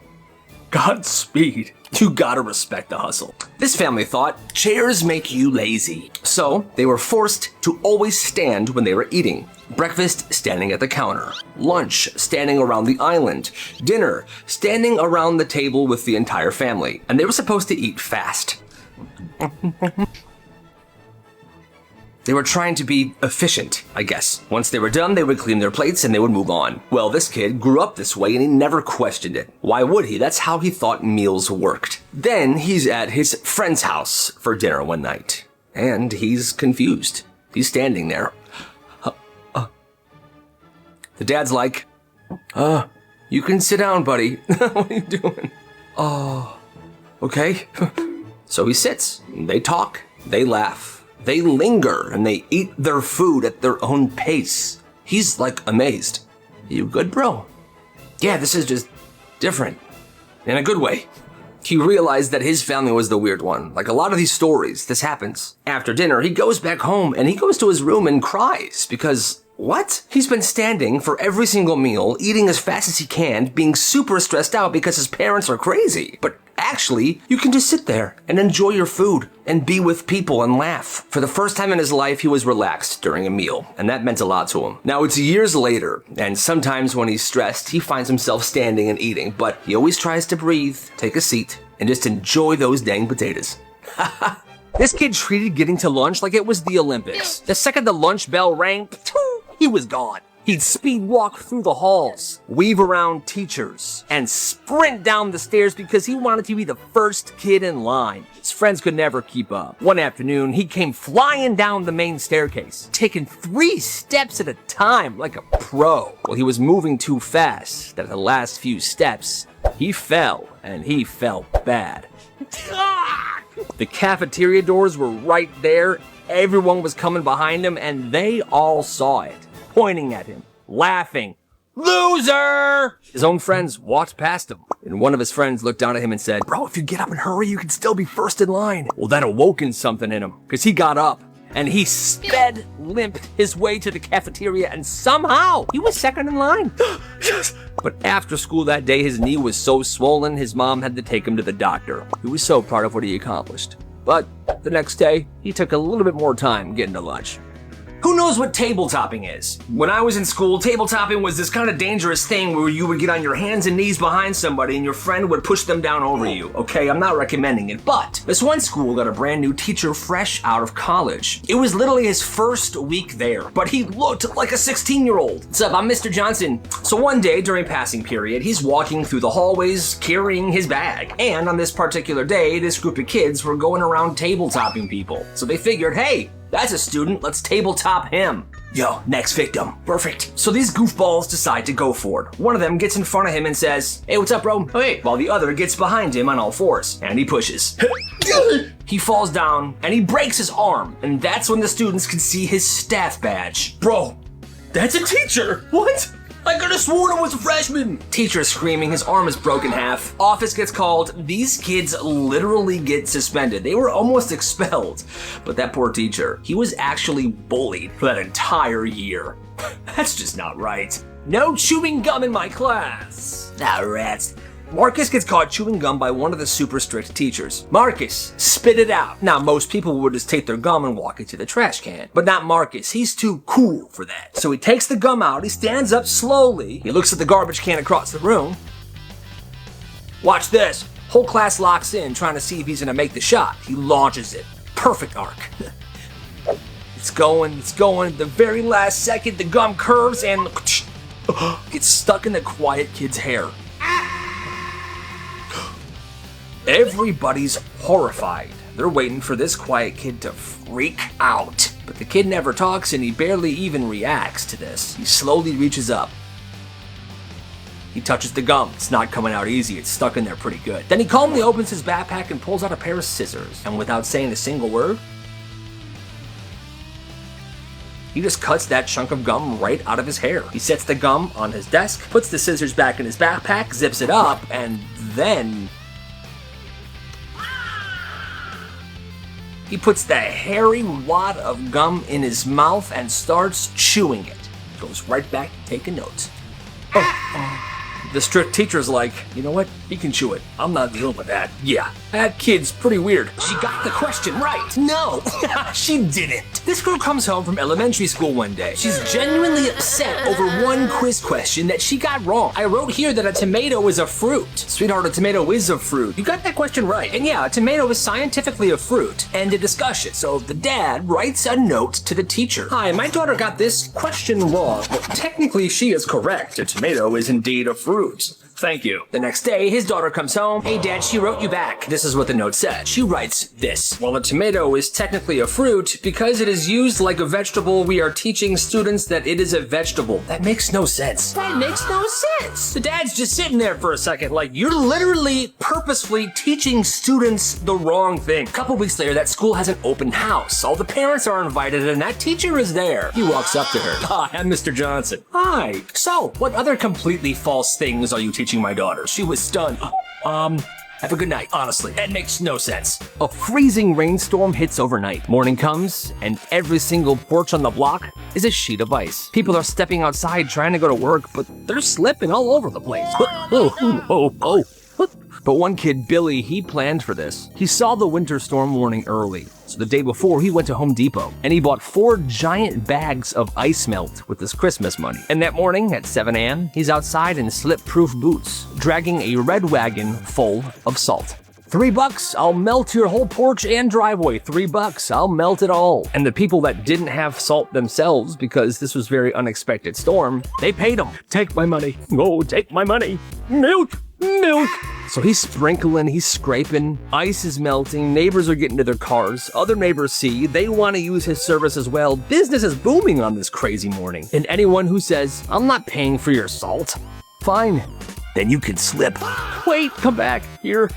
Godspeed. You gotta respect the hustle. This family thought, chairs make you lazy. So they were forced to always stand when they were eating. Breakfast, standing at the counter. Lunch, standing around the island. Dinner, standing around the table with the entire family. And they were supposed to eat fast. They were trying to be efficient, I guess. Once they were done, they would clean their plates and they would move on. Well, this kid grew up this way and he never questioned it. Why would he? That's how he thought meals worked. Then he's at his friend's house for dinner one night. And he's confused. He's standing there. The dad's like, you can sit down, buddy. What are you doing? Oh, okay. So he sits. They talk. They laugh. They linger and they eat their food at their own pace. He's like amazed. You good, bro? Yeah, this is just different. In a good way. He realized that his family was the weird one. Like a lot of these stories, this happens. After dinner, he goes back home and he goes to his room and cries because what? He's been standing for every single meal, eating as fast as he can, being super stressed out because his parents are crazy. But actually, you can just sit there and enjoy your food and be with people and laugh. For the first time in his life, he was relaxed during a meal, and that meant a lot to him. Now, it's years later, and sometimes when he's stressed, he finds himself standing and eating, but he always tries to breathe, take a seat, and just enjoy those dang potatoes. This kid treated getting to lunch like it was the Olympics. The second the lunch bell rang, he was gone. He'd speed walk through the halls, weave around teachers, and sprint down the stairs because he wanted to be the first kid in line. His friends could never keep up. One afternoon, he came flying down the main staircase, taking 3 steps at a time like a pro. Well, he was moving too fast that at the last few steps, he fell, and he felt bad. The cafeteria doors were right there. Everyone was coming behind him, and they all saw it, pointing at him, laughing. Loser! His own friends walked past him, and one of his friends looked down at him and said, "Bro, if you get up and hurry, you can still be first in line." Well, that awoken something in him, because he got up, and he limped his way to the cafeteria, and somehow he was second in line. Yes. But after school that day, his knee was so swollen, his mom had to take him to the doctor. He was so proud of what he accomplished. But the next day, he took a little bit more time getting to lunch. Who knows what tabletopping is? When I was in school, tabletopping was this kind of dangerous thing where you would get on your hands and knees behind somebody and your friend would push them down over you. Okay, I'm not recommending it, but this one school got a brand new teacher fresh out of college. It was literally his first week there, but he looked like a 16-year-old. What's up, I'm Mr. Johnson. So one day during passing period, he's walking through the hallways carrying his bag. And on this particular day, this group of kids were going around tabletopping people. So they figured, hey, that's a student, let's tabletop him. Yo, next victim. Perfect. So these goofballs decide to go for it. One of them gets in front of him and says, "Hey, what's up, bro?" Hey. While the other gets behind him on all fours, and he pushes. He falls down, and he breaks his arm, and that's when the students can see his staff badge. Bro, that's a teacher. What? I could have sworn it was a freshman. Teacher screaming, his arm is broken half. Office gets called. These kids literally get suspended. They were almost expelled. But that poor teacher, he was actually bullied for that entire year. That's just not right. No chewing gum in my class. Ah, rats. Marcus gets caught chewing gum by one of the super strict teachers. Marcus, spit it out. Now, most people would just take their gum and walk it to the trash can. But not Marcus. He's too cool for that. So he takes the gum out, he stands up slowly, he looks at the garbage can across the room. Watch this. Whole class locks in, trying to see if he's gonna make the shot. He launches it. Perfect arc. It's going. At the very last second, the gum curves and gets stuck in the quiet kid's hair. Everybody's horrified. They're waiting for this quiet kid to freak out. But the kid never talks and he barely even reacts to this. He slowly reaches up. He touches the gum. It's not coming out easy. It's stuck in there pretty good. Then he calmly opens his backpack and pulls out a pair of scissors. And without saying a single word, he just cuts that chunk of gum right out of his hair. He sets the gum on his desk, puts the scissors back in his backpack, zips it up, and then he puts the hairy wad of gum in his mouth and starts chewing it. Goes right back to taking notes. The strict teacher's like, you know what? He can chew it. I'm not dealing with that. Yeah, that kid's pretty weird. She got the question right. No, she didn't. This girl comes home from elementary school one day. She's genuinely upset over one quiz question that she got wrong. I wrote here that a tomato is a fruit. Sweetheart, a tomato is a fruit. You got that question right. And yeah, a tomato is scientifically a fruit. End of discussion. So the dad writes a note to the teacher. Hi, my daughter got this question wrong, but technically she is correct. A tomato is indeed a fruit. Thank you. The next day, his daughter comes home. Hey, Dad, she wrote you back. This is what the note said. She writes this. While a tomato is technically a fruit, because it is used like a vegetable, we are teaching students that it is a vegetable. That makes no sense. That makes no sense. The dad's just sitting there for a second, like, you're literally purposefully teaching students the wrong thing. A couple weeks later, that school has an open house. All the parents are invited, and that teacher is there. He walks up to her. Hi, I'm Mr. Johnson. Hi. So, what other completely false things are you teaching my daughter? She was stunned. Have a good night. Honestly, that makes no sense. A freezing rainstorm hits overnight. Morning comes, and every single porch on the block is a sheet of ice. People are stepping outside trying to go to work, but they're slipping all over the place. But one kid, Billy, he planned for this. He saw the winter storm warning early. So the day before, he went to Home Depot and he bought 4 giant bags of ice melt with his Christmas money. And that morning at 7 a.m., he's outside in slip-proof boots, dragging a red wagon full of salt. $3, I'll melt your whole porch and driveway. $3, I'll melt it all. And the people that didn't have salt themselves, because this was a very unexpected storm, they paid him. Take my money. Oh, take my money. Milk. So he's sprinkling, he's scraping, ice is melting, neighbors are getting to their cars, other neighbors see, they want to use his service as well. Business is booming on this crazy morning. And anyone who says, I'm not paying for your salt, fine, then you can slip. Wait, come back, here.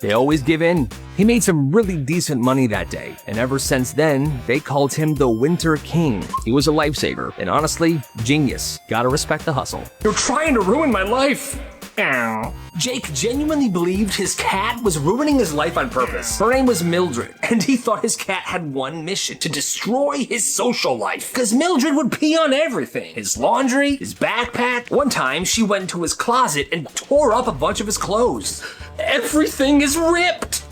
They always give in. He made some really decent money that day, and ever since then, they called him the Winter King. He was a lifesaver, and honestly, genius. Gotta respect the hustle. You're trying to ruin my life. Ow. Jake genuinely believed his cat was ruining his life on purpose. Her name was Mildred, and he thought his cat had one mission: to destroy his social life. Because Mildred would pee on everything. His laundry, his backpack. One time, she went into his closet and tore up a bunch of his clothes. Everything is ripped.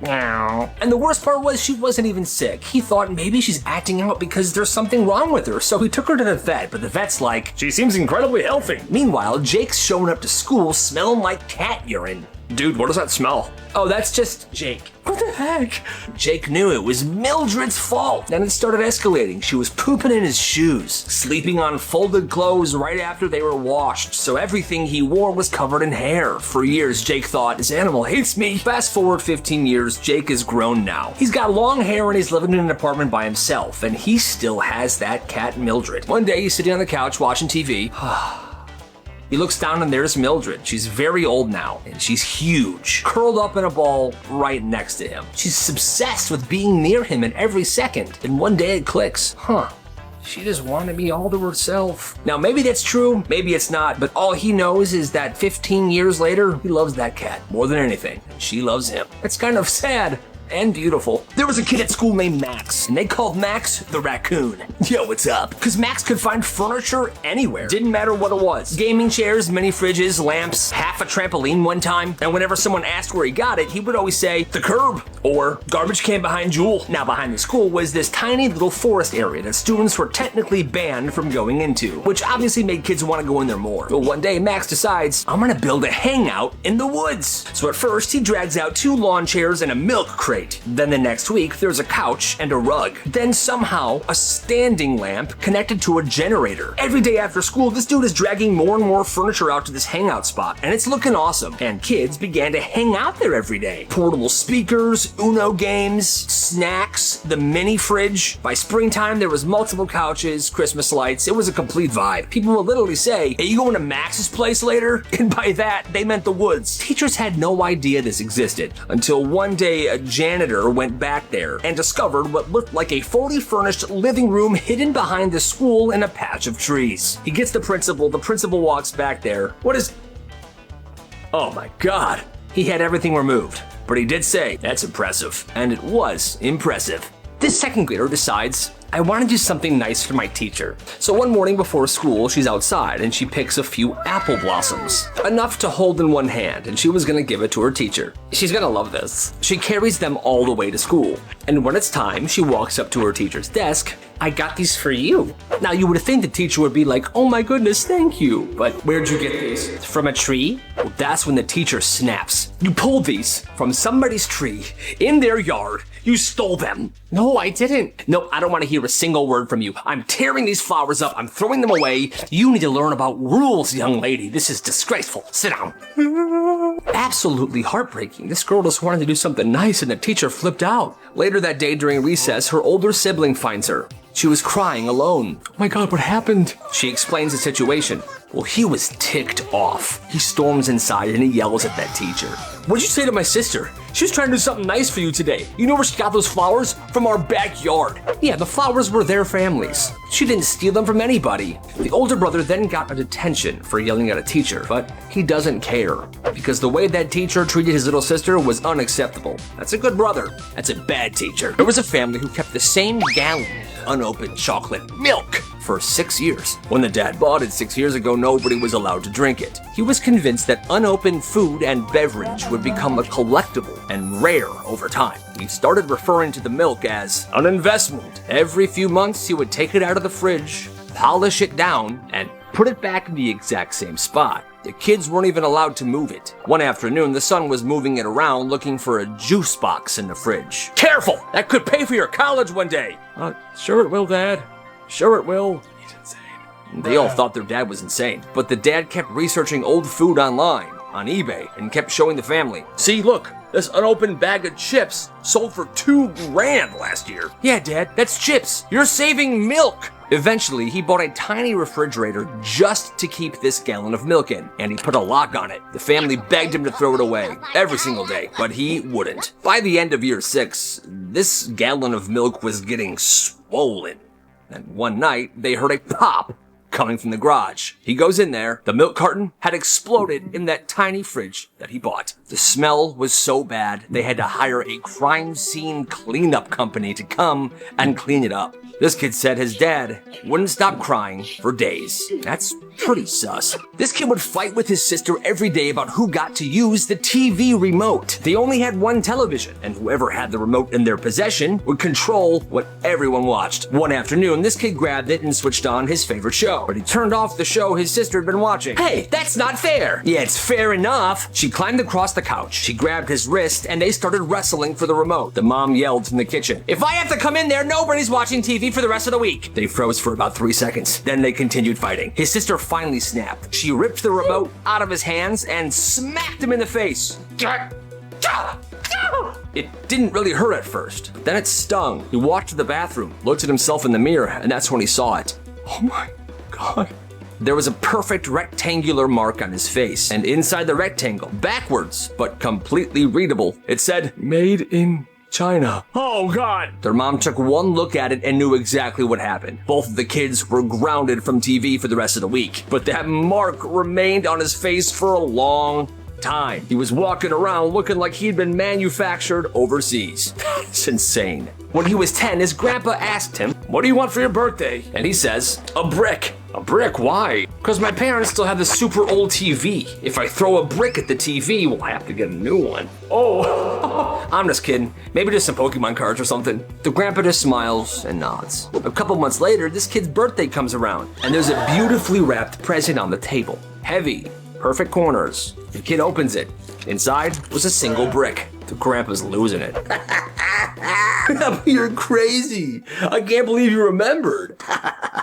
And the worst part was she wasn't even sick. He thought maybe she's acting out because there's something wrong with her, so he took her to the vet, but the vet's like, she seems incredibly healthy. Meanwhile, Jake's showing up to school smelling like cat urine. Dude, what does that smell? Oh, that's just Jake. What the heck? Jake knew it was Mildred's fault. Then it started escalating. She was pooping in his shoes, sleeping on folded clothes right after they were washed, so everything he wore was covered in hair. For years, Jake thought, this animal hates me. Fast forward 15 years, Jake is grown now. He's got long hair and he's living in an apartment by himself, and he still has that cat Mildred. One day, he's sitting on the couch watching TV. He looks down and there's Mildred. She's very old now, and she's huge, curled up in a ball right next to him. She's obsessed with being near him in every second. And one day it clicks. She just wanted me all to herself. Now, maybe that's true, maybe it's not, but all he knows is that 15 years later, he loves that cat more than anything. And she loves him. It's kind of sad and beautiful. There was a kid at school named Max, and they called Max the raccoon. Yo, what's up? Because Max could find furniture anywhere. Didn't matter what it was. Gaming chairs, mini fridges, lamps, half a trampoline one time. And whenever someone asked where he got it, he would always say, the curb, or garbage can behind Jewel. Now behind the school was this tiny little forest area that students were technically banned from going into, which obviously made kids want to go in there more. But one day, Max decides, I'm gonna build a hangout in the woods. So at first, he drags out 2 lawn chairs and a milk crate. Then the next week, there's a couch and a rug. Then somehow, a standing lamp connected to a generator. Every day after school, this dude is dragging more and more furniture out to this hangout spot, and it's looking awesome. And kids began to hang out there every day. Portable speakers, Uno games, snacks, the mini fridge. By springtime, there was multiple couches, Christmas lights. It was a complete vibe. People would literally say, hey, you going to Max's place later? And by that, they meant the woods. Teachers had no idea this existed until one day a janitor went back there and discovered what looked like a fully furnished living room hidden behind the school in a patch of trees. He gets the principal walks back there. What is... Oh my God. He had everything removed, but he did say, that's impressive. And it was impressive. This second grader decides, I want to do something nice for my teacher. So one morning before school, she's outside and she picks a few apple blossoms, enough to hold in one hand, and she was gonna give it to her teacher. She's gonna love this. She carries them all the way to school, and when it's time, she walks up to her teacher's desk. I got these for you. Now you would think the teacher would be like, oh my goodness, thank you. But where'd you get these? From a tree? Well, that's when the teacher snaps. You pulled these from somebody's tree in their yard. You stole them. No, I didn't. No, I don't want to hear a single word from you. I'm tearing these flowers up. I'm throwing them away. You need to learn about rules, young lady. This is disgraceful. Sit down. Absolutely heartbreaking. This girl just wanted to do something nice and the teacher flipped out. Later that day during recess, her older sibling finds her. She was crying alone. Oh my God, what happened? She explains the situation. Well, he was ticked off. He storms inside and he yells at that teacher. What'd you say to my sister? She was trying to do something nice for you today. You know where she got those flowers? From our backyard. Yeah, the flowers were their family's. She didn't steal them from anybody. The older brother then got a detention for yelling at a teacher, but he doesn't care because the way that teacher treated his little sister was unacceptable. That's a good brother. That's a bad teacher. There was a family who kept the same gallon of unopened chocolate milk for 6 years. When the dad bought it 6 years ago, nobody was allowed to drink it. He was convinced that unopened food and beverage would become a collectible and rare over time. He started referring to the milk as an investment. Every few months, he would take it out of the fridge, polish it down, and put it back in the exact same spot. The kids weren't even allowed to move it. One afternoon, the son was moving it around looking for a juice box in the fridge. Careful! That could pay for your college one day! Sure it will, Dad. Sure it will. He's insane. They all thought their dad was insane, but the dad kept researching old food online, on eBay, and kept showing the family. See, look, this unopened bag of chips sold for $2,000 last year. Yeah, Dad, that's chips. You're saving milk. Eventually, he bought a tiny refrigerator just to keep this gallon of milk in, and he put a lock on it. The family begged him to throw it away every single day, but he wouldn't. By the end of year 6, this gallon of milk was getting swollen. And one night, they heard a pop coming from the garage. He goes in there. The milk carton had exploded in that tiny fridge that he bought. The smell was so bad, they had to hire a crime scene cleanup company to come and clean it up. This kid said his dad wouldn't stop crying for days. That's pretty sus. This kid would fight with his sister every day about who got to use the TV remote. They only had one television, and whoever had the remote in their possession would control what everyone watched. One afternoon, this kid grabbed it and switched on his favorite show, but he turned off the show his sister had been watching. Hey, that's not fair. Yeah, it's fair enough. She climbed across the couch. She grabbed his wrist, and they started wrestling for the remote. The mom yelled from the kitchen, "If I have to come in there, nobody's watching TV for the rest of the week." They froze for about 3 seconds. Then they continued fighting. His sister finally snapped. She ripped the remote out of his hands and smacked him in the face. It didn't really hurt at first, but then it stung. He walked to the bathroom, looked at himself in the mirror, and that's when he saw it. Oh my God. There was a perfect rectangular mark on his face, and inside the rectangle, backwards, but completely readable, it said, "Made in China." Oh God! Their mom took one look at it and knew exactly what happened. Both of the kids were grounded from TV for the rest of the week, but that mark remained on his face for a long time. He was walking around looking like he'd been manufactured overseas. It's insane. When he was 10, his grandpa asked him, "What do you want for your birthday?" And he says, "A brick." "A brick? Why?" "Because my parents still have the super old TV. If I throw a brick at the TV, we'll have to get a new one." Oh, I'm just kidding. Maybe just some Pokemon cards or something. The grandpa just smiles and nods. A couple months later, this kid's birthday comes around, and there's a beautifully wrapped present on the table. Heavy, perfect corners. The kid opens it. Inside was a single brick. The grandpa's losing it. "You're crazy. I can't believe you remembered."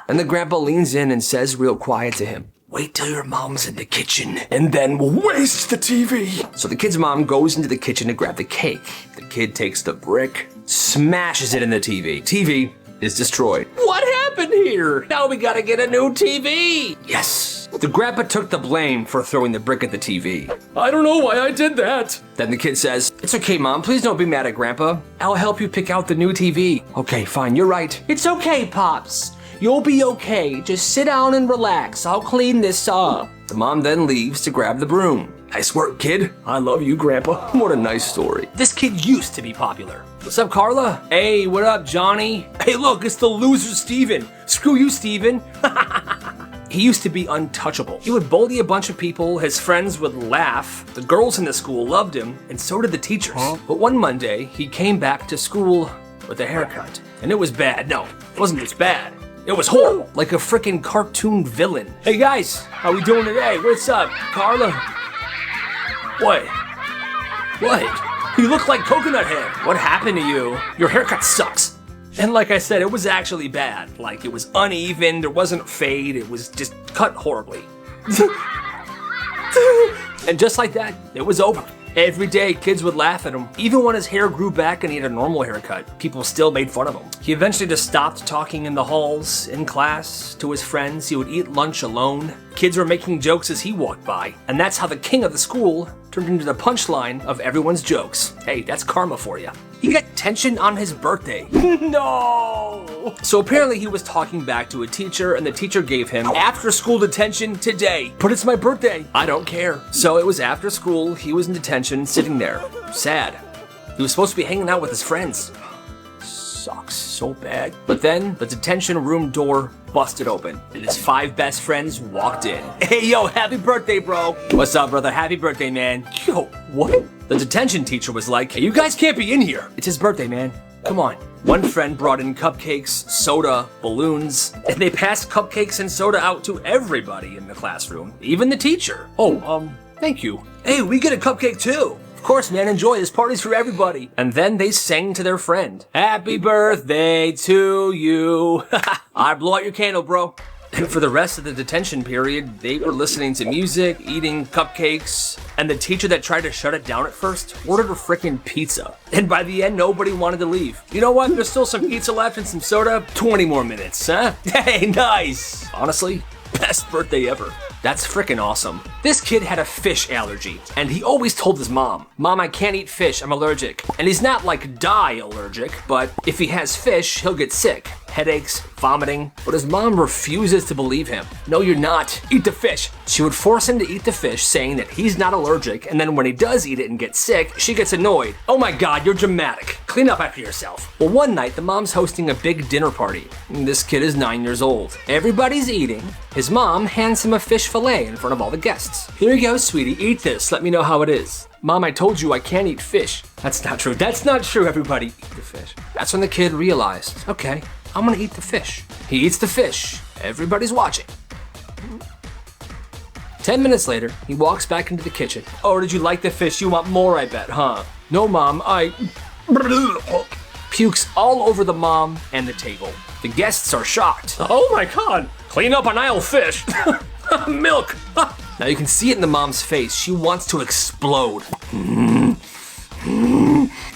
And the grandpa leans in and says real quiet to him, "Wait till your mom's in the kitchen and then waste the TV." So the kid's mom goes into the kitchen to grab the cake. The kid takes the brick, smashes it in the TV. TV is destroyed. What happened here? Now we gotta get a new TV. Yes. The grandpa took the blame for throwing the brick at the TV. "I don't know why I did that." Then the kid says, "It's okay, Mom. Please don't be mad at Grandpa. I'll help you pick out the new TV." "Okay, fine. You're right." "It's okay, Pops. You'll be okay. Just sit down and relax. I'll clean this up." The mom then leaves to grab the broom. "Nice work, kid. I love you, Grandpa." What a nice story. This kid used to be popular. "What's up, Carla?" "Hey, what up, Johnny?" "Hey, look, it's the loser, Steven. Screw you, Steven." He used to be untouchable. He would bully a bunch of people, his friends would laugh, the girls in the school loved him, and so did the teachers. But one Monday, he came back to school with a haircut. And it was bad. No, it wasn't just bad. It was horrible, like a frickin' cartoon villain. "Hey guys, how we doing today? What's up, Carla?" "What? What? You look like Coconut Head." "What happened to you? Your haircut sucks." And like I said, it was actually bad. Like, it was uneven, there wasn't fade, it was just cut horribly. And just like that, it was over. Every day, kids would laugh at him. Even when his hair grew back and he had a normal haircut, people still made fun of him. He eventually just stopped talking in the halls, in class, to his friends. He would eat lunch alone. Kids were making jokes as he walked by. And that's how the king of the school turned into the punchline of everyone's jokes. Hey, that's karma for you. He got detention on his birthday. No! So apparently he was talking back to a teacher, and the teacher gave him after-school detention today. But it's my birthday. I don't care. So it was after school, he was in detention, sitting there, sad. He was supposed to be hanging out with his friends. Sucks so bad. But then the detention room door busted open, and his 5 best friends walked in. "Hey, yo, happy birthday, bro." "What's up, brother? Happy birthday, man." "Yo, what?" The detention teacher was like, "Hey, you guys can't be in here." "It's his birthday, man." Come on. One friend brought in cupcakes, soda, balloons, and they passed cupcakes and soda out to everybody in the classroom, even the teacher. Oh, thank you. Hey, we get a cupcake too. Of course, man, enjoy. This party's for everybody. And then they sang to their friend. Happy birthday to you. I blow out your candle, bro. And for the rest of the detention period, they were listening to music, eating cupcakes, and the teacher that tried to shut it down at first ordered a frickin' pizza. And by the end, nobody wanted to leave. You know what? There's still some pizza left and some soda. 20 more minutes, huh? Hey, nice! Honestly, best birthday ever. That's frickin' awesome. This kid had a fish allergy, and he always told his mom, "Mom, I can't eat fish, I'm allergic." And he's not like die allergic, but if he has fish, he'll get sick. Headaches, vomiting, but his mom refuses to believe him. "No, you're not. Eat the fish." She would force him to eat the fish, saying that he's not allergic, and then when he does eat it and gets sick, she gets annoyed. "Oh my God, you're dramatic. Clean up after yourself." Well, one night, the mom's hosting a big dinner party. This kid is 9 years old. Everybody's eating. His mom hands him a fish fillet in front of all the guests. "Here you go, sweetie. Eat this. Let me know how it is." "Mom, I told you I can't eat fish." "That's not true. That's not true, everybody. Eat the fish." That's when the kid realized, okay, I'm gonna eat the fish. He eats the fish. Everybody's watching. 10 minutes later, he walks back into the kitchen. "Oh, did you like the fish? You want more, I bet, huh?" "No, Mom, I..." Pukes all over the mom and the table. The guests are shocked. "Oh my God, clean up an aisle fish." "Milk." Now you can see it in the mom's face. She wants to explode.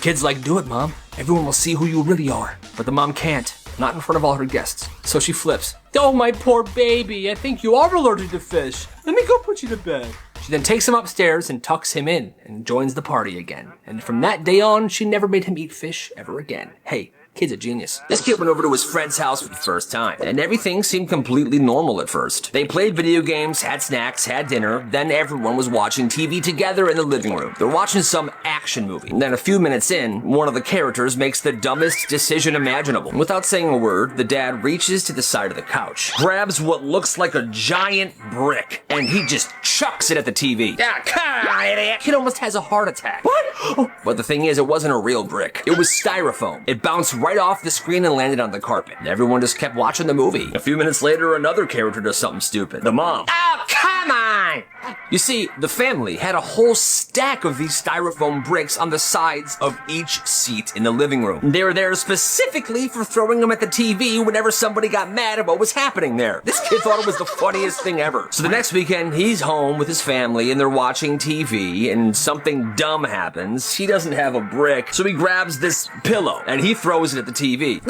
Kid's like, "Do it, Mom. Everyone will see who you really are." But the mom can't. Not in front of all her guests. So she flips. "Oh, my poor baby. I think you are allergic to fish. Let me go put you to bed." She then takes him upstairs and tucks him in and joins the party again. And from that day on, she never made him eat fish ever again. Hey, kid's a genius. This kid went over to his friend's house for the first time, and everything seemed completely normal at first. They played video games, had snacks, had dinner, then everyone was watching TV together in the living room. They're watching some action movie. And then a few minutes in, one of the characters makes the dumbest decision imaginable. Without saying a word, the dad reaches to the side of the couch, grabs what looks like a giant brick, and he just chucks it at the TV. "Yeah, come on, idiot." Kid almost has a heart attack. What? But the thing is, it wasn't a real brick. It was styrofoam. It bounced right off the screen and landed on the carpet. Everyone just kept watching the movie. A few minutes later, another character does something stupid. The mom. "Oh, come on!" You see, the family had a whole stack of these styrofoam bricks on the sides of each seat in the living room. They were there specifically for throwing them at the TV whenever somebody got mad at what was happening there. This kid thought it was the funniest thing ever. So the next weekend, he's home with his family and they're watching TV and something dumb happens. He doesn't have a brick, so he grabs this pillow and he throws it at the TV.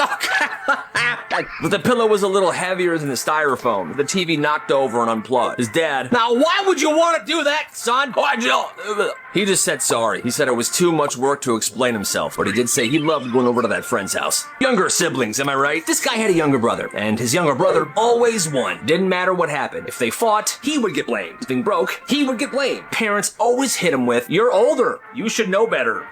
But the pillow was a little heavier than the styrofoam. The TV knocked over and unplugged. His dad, "Now why would you want to do that, son?" He just said sorry. He said it was too much work to explain himself, but he did say he loved going over to that friend's house. Younger siblings, am I right? This guy had a younger brother, and his younger brother always won. Didn't matter what happened. If they fought, he would get blamed. If thing broke, he would get blamed. Parents always hit him with, "You're older. You should know better."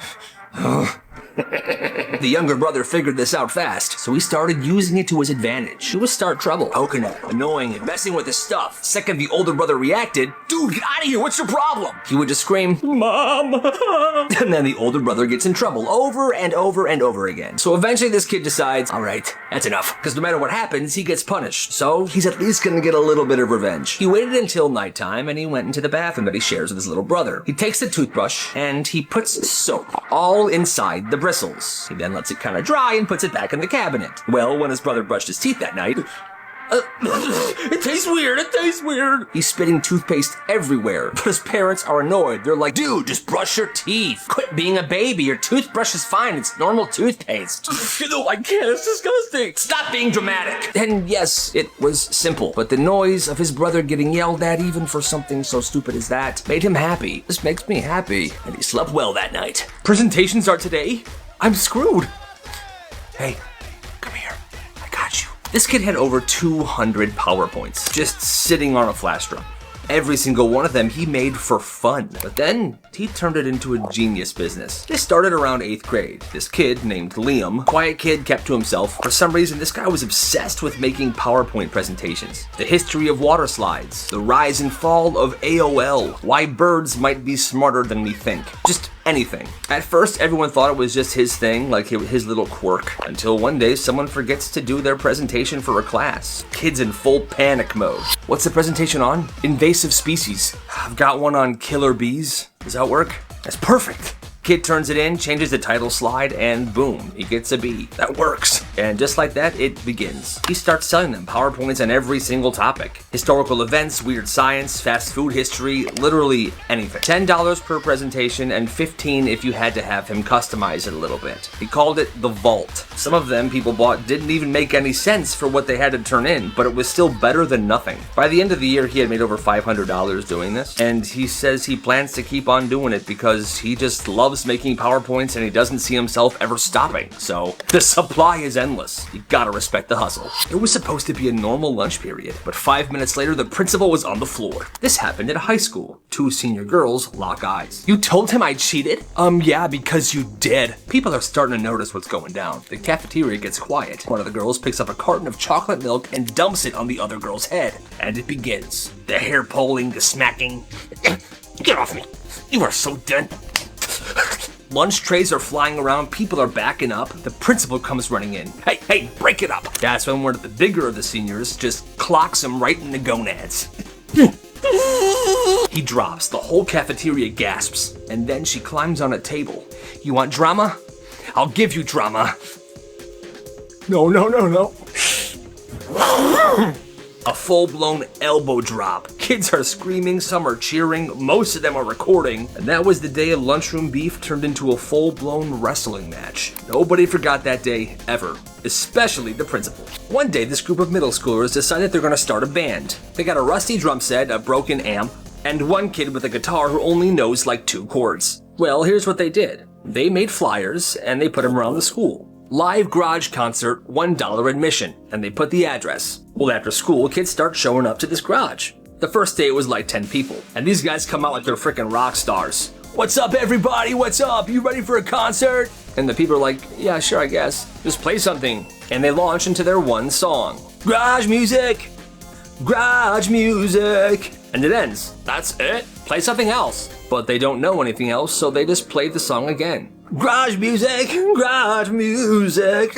The younger brother figured this out fast, so he started using it to his advantage. He would start trouble, poking him, annoying him, messing with his stuff. Second the older brother reacted, "Dude, get out of here, what's your problem?" He would just scream, "Mom." And then the older brother gets in trouble over and over and over again. So eventually this kid decides, all right, that's enough. Because no matter what happens, he gets punished. So he's at least gonna get a little bit of revenge. He waited until nighttime and he went into the bathroom that he shares with his little brother. He takes the toothbrush and he puts soap all inside the bristles. He then lets it kind of dry and puts it back in the cabinet. Well, when his brother brushed his teeth that night, it tastes weird, it tastes weird. He's spitting toothpaste everywhere, but his parents are annoyed. They're like, "Dude, just brush your teeth. Quit being a baby. Your toothbrush is fine. It's normal toothpaste." "No, I can't. It's disgusting." "Stop being dramatic." And yes, it was simple, but the noise of his brother getting yelled at, even for something so stupid as that, made him happy. This makes me happy. And he slept well that night. Presentations are today. I'm screwed. Hey, come here. I got you. This kid had over 200 PowerPoints just sitting on a flash drive. Every single one of them he made for fun. But then he turned it into a genius business. This started around 8th grade. This kid named Liam, quiet kid, kept to himself. For some reason, this guy was obsessed with making PowerPoint presentations. The history of water slides, the rise and fall of AOL, why birds might be smarter than we think. Just anything. At first, everyone thought it was just his thing, like his little quirk, until one day someone forgets to do their presentation for a class. Kids in full panic mode. What's the presentation on? Invasive species. I've got one on killer bees. Does that work? That's perfect. Kid turns it in, changes the title slide, and boom, he gets a B. That works. And just like that, it begins. He starts selling them PowerPoints on every single topic. Historical events, weird science, fast food history, literally anything. $10 per presentation and $15 if you had to have him customize it a little bit. He called it the Vault. Some of them people bought didn't even make any sense for what they had to turn in, but it was still better than nothing. By the end of the year, he had made over $500 doing this, and he says he plans to keep on doing it because he just loves making PowerPoints and he doesn't see himself ever stopping. So the supply is endless. You gotta respect the hustle. It was supposed to be a normal lunch period, but 5 minutes later the principal was on the floor. This happened at a high school. Two senior girls lock eyes. You told him I cheated? Yeah, because you did. People are starting to notice what's going down. The cafeteria gets quiet. One of the girls picks up a carton of chocolate milk and dumps it on the other girl's head. And it begins. The hair pulling, the smacking. Get off me. You are so dead. Lunch trays are flying around, people are backing up, the principal comes running in. Hey, break it up! That's when one of the bigger of the seniors just clocks him right in the gonads. He drops, the whole cafeteria gasps, and then she climbs on a table. You want drama? I'll give you drama. No. A full-blown elbow drop. Kids are screaming, some are cheering, most of them are recording, and that was the day of lunchroom beef turned into a full-blown wrestling match. Nobody forgot that day, ever. Especially the principal. One day, this group of middle schoolers decided they're gonna start a band. They got a rusty drum set, a broken amp, and one kid with a guitar who only knows like 2 chords. Well, here's what they did. They made flyers, and they put them around the school. Live garage concert, $1 admission, and they put the address. Well, after school, kids start showing up to this garage. The first day it was like 10 people, and these guys come out like they're freaking rock stars. What's up, everybody? What's up? You ready for a concert? And the people are like, yeah, sure, I guess. Just play something. And they launch into their one song. Garage music! Garage music! And it ends. That's it. Play something else. But they don't know anything else, so they just played the song again. Garage music! Garage music!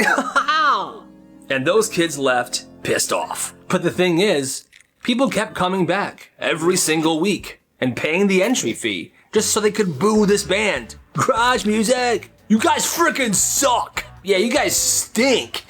And those kids left pissed off. But the thing is, people kept coming back every single week and paying the entry fee just so they could boo this band. Garage music! You guys frickin' suck! Yeah, you guys stink!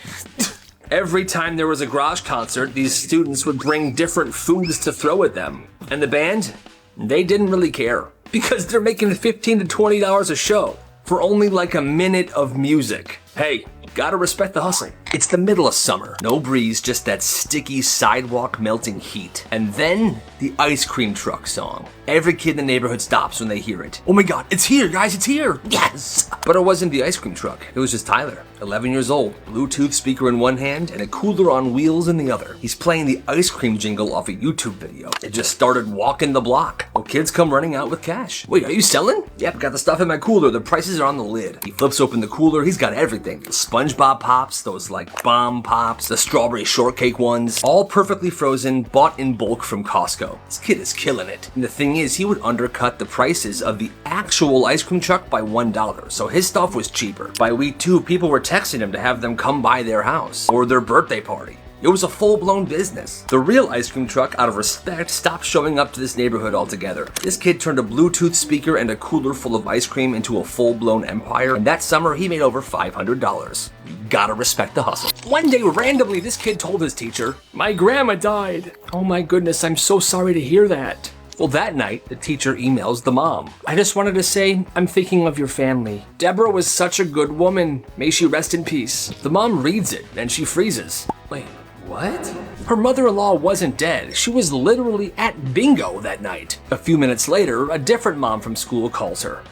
Every time there was a garage concert, these students would bring different foods to throw at them. And the band, they didn't really care. Because they're making $15 to $20 a show for only like a minute of music. Hey, gotta respect the hustle. It's the middle of summer. No breeze, just that sticky sidewalk melting heat. And then the ice cream truck song. Every kid in the neighborhood stops when they hear it. Oh my god, it's here, guys, it's here! Yes! But it wasn't the ice cream truck. It was just Tyler, 11 years old, Bluetooth speaker in one hand and a cooler on wheels in the other. He's playing the ice cream jingle off a YouTube video. It just started walking the block. Well, kids come running out with cash. Wait, are you selling? Yep, got the stuff in my cooler. The prices are on the lid. He flips open the cooler. He's got everything. The SpongeBob pops, those like bomb pops, the strawberry shortcake ones, all perfectly frozen, bought in bulk from Costco. This kid is killing it. And the thing is, he would undercut the prices of the actual ice cream truck by $1, so his stuff was cheaper. By week 2, people were texting him to have them come by their house or their birthday party. It was a full-blown business. The real ice cream truck, out of respect, stopped showing up to this neighborhood altogether. This kid turned a Bluetooth speaker and a cooler full of ice cream into a full-blown empire, and that summer he made over $500. You gotta respect the hustle. One day, randomly, this kid told his teacher, "My grandma died." Oh my goodness, I'm so sorry to hear that. Well, that night, the teacher emails the mom. I just wanted to say, I'm thinking of your family. Deborah was such a good woman. May she rest in peace. The mom reads it, and she freezes. Wait, what? Her mother-in-law wasn't dead. She was literally at bingo that night. A few minutes later, a different mom from school calls her.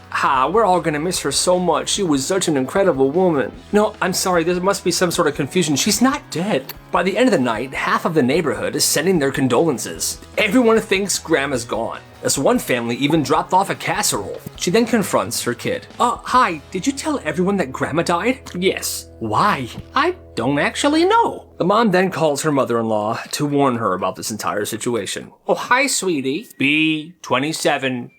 We're all gonna miss her so much. She was such an incredible woman. No, I'm sorry, there must be some sort of confusion. She's not dead. By the end of the night, half of the neighborhood is sending their condolences. Everyone thinks Grandma's gone. This one family even dropped off a casserole. She then confronts her kid. Hi, did you tell everyone that Grandma died? Yes. Why? I don't actually know. The mom then calls her mother-in-law to warn her about this entire situation. Oh, hi, sweetie. B27.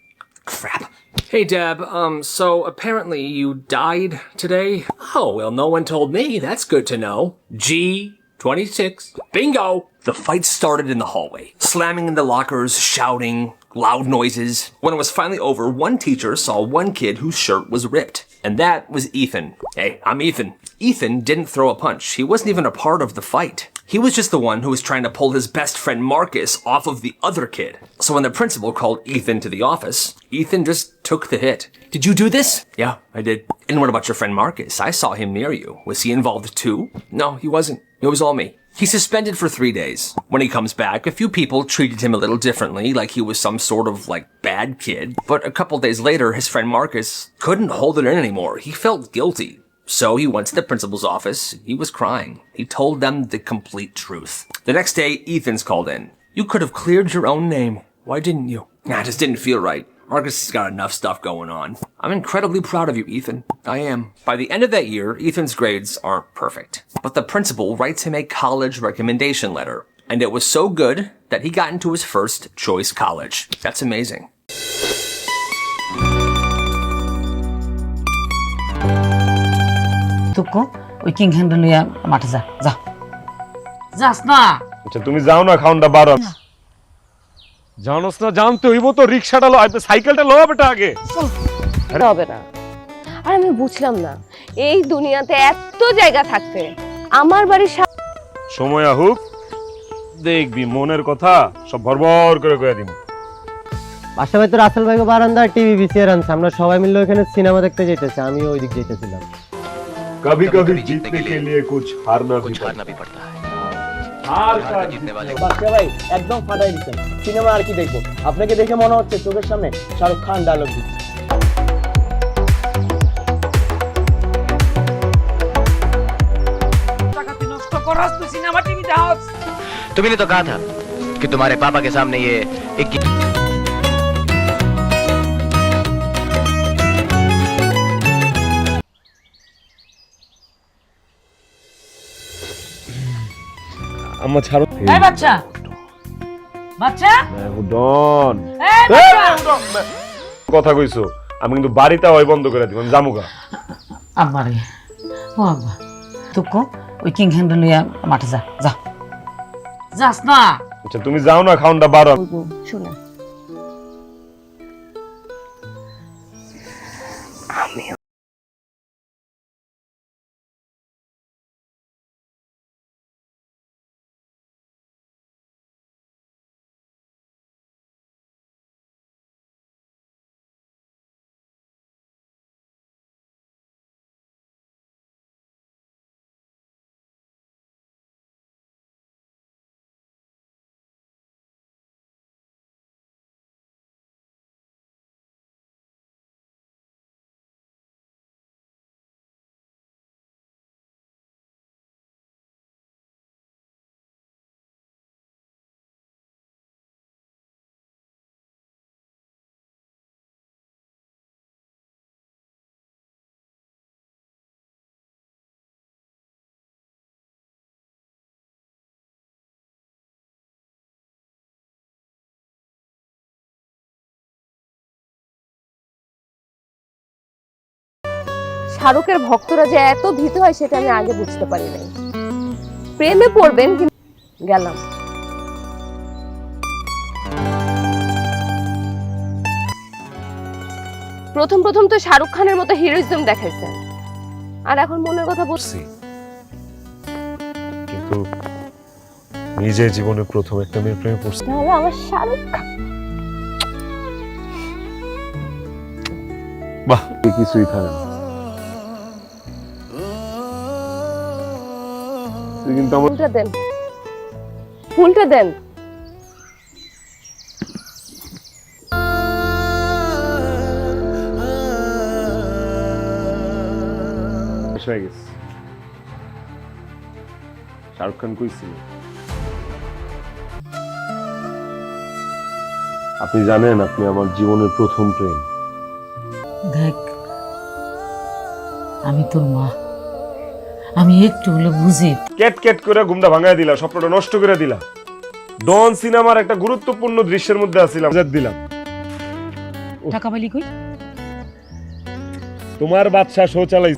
Crap. Hey, Deb, so apparently you died today? Oh, well, no one told me. That's good to know. G26. Bingo! The fight started in the hallway, slamming into lockers, shouting, loud noises. When it was finally over, one teacher saw one kid whose shirt was ripped. And that was Ethan. Hey, I'm Ethan. Ethan didn't throw a punch. He wasn't even a part of the fight. He was just the one who was trying to pull his best friend Marcus off of the other kid. So when the principal called Ethan to the office, Ethan just took the hit. Did you do this? Yeah, I did. And what about your friend Marcus? I saw him near you. Was he involved too? No, he wasn't. It was all me. He's suspended for 3 days. When he comes back, a few people treated him a little differently, like he was some sort of, bad kid. But a couple days later, his friend Marcus couldn't hold it in anymore. He felt guilty. So he went to the principal's office. He was crying. He told them the complete truth. The next day, Ethan's called in. You could have cleared your own name. Why didn't you? Nah, it just didn't feel right. Marcus has got enough stuff going on. I'm incredibly proud of you, Ethan. I am. By the end of that year, Ethan's grades aren't perfect. But the principal writes him a college recommendation letter. And it was so good that he got into his first choice college. That's amazing. তুকো ওই king handle নিয়ে মাঠে যা যা যাস না। আচ্ছা তুমি যাও না, খাউনটা বারো জানোস না, জানতে হইব তো। রিক্সাটা লো, সাইকেলটা লো বেটা আগে। হবে না। আর আমি বুঝলাম না, এই দুনিয়াতে এত জায়গা থাকতে আমার বাড়ির সময় আহুক, দেখবি মনের কথা সব ভরভর করে কয়ে দিব। বাসা ভাই তো রাসেল ভাইকে বারান্দায় টিভি বিছিয়ে রাখছে, আমরা সবাই মিলে ওখানে সিনেমা দেখতে যেতেছি, আমিও ওই দিক যেতেছিলাম। कभी कभी जीतने के लिए कुछ हारना भी पड़ता है। বাসা ভাই একদম ফাটাই দিচ্ছেন। সিনেমা আর কি দেখবো, আপনাকে দেখে মনে হচ্ছে চোখের সামনে শাহরুখ খান ডায়লগ দিচ্ছে। तुमने तो कहा था कि तुम्हारे पापा के सामने ये एक আম্মা ছাড়ো। এই বাচ্চা বাচ্চা ডন কথা কইছো, আমি কিন্তু বাড়িতে ওই বন্ধ করে দিব, আমি জামুগা। আব্বা রে, ও আব্বা তুকো ওই কিং হ্যান্ডেল নিয়ে মাঠে যা যা যাস না। আচ্ছা তুমি যাও না, খাউনটা বারো। শোনা, শাহরুখের ভক্তরা যে এত ভীত হয় সেটা আমি আগে বুঝতে পারি নাই। প্রেমে পড়বেন কিন্তু গেলাম। প্রথম প্রথম তো শাহরুখ খানের মতো হিরোইজম দেখাইছেন, আর এখন মনের কথা বলছি। কিন্তু নিজে জীবনে প্রথম একটা মেয়ের প্রেমে পড়ছি। তাহলে আমার শাহরুখ খান বাহ, কিছুই থাকে না কিন্তু আমার। ফুলটা দেন, ফুলটা দেন। হয়ে গেছে। শাহরুখ খান কইছিল, আপনি জানেন আপনি আমার জীবনের প্রথম প্রেম। দেখ আমি তোর মা, আমি একটু হলে বুঝি। কেট কেট করে ঘুমটা ভাঙায় দিলা, স্বপ্নটা নষ্ট করে দিলা। ডন সিনেমার একটা গুরুত্বপূর্ণ দৃশ্যের মধ্যে আছিলাম, দিলাম টাকা পাইলি কই? তোমার বাদশাহ শৌচালয়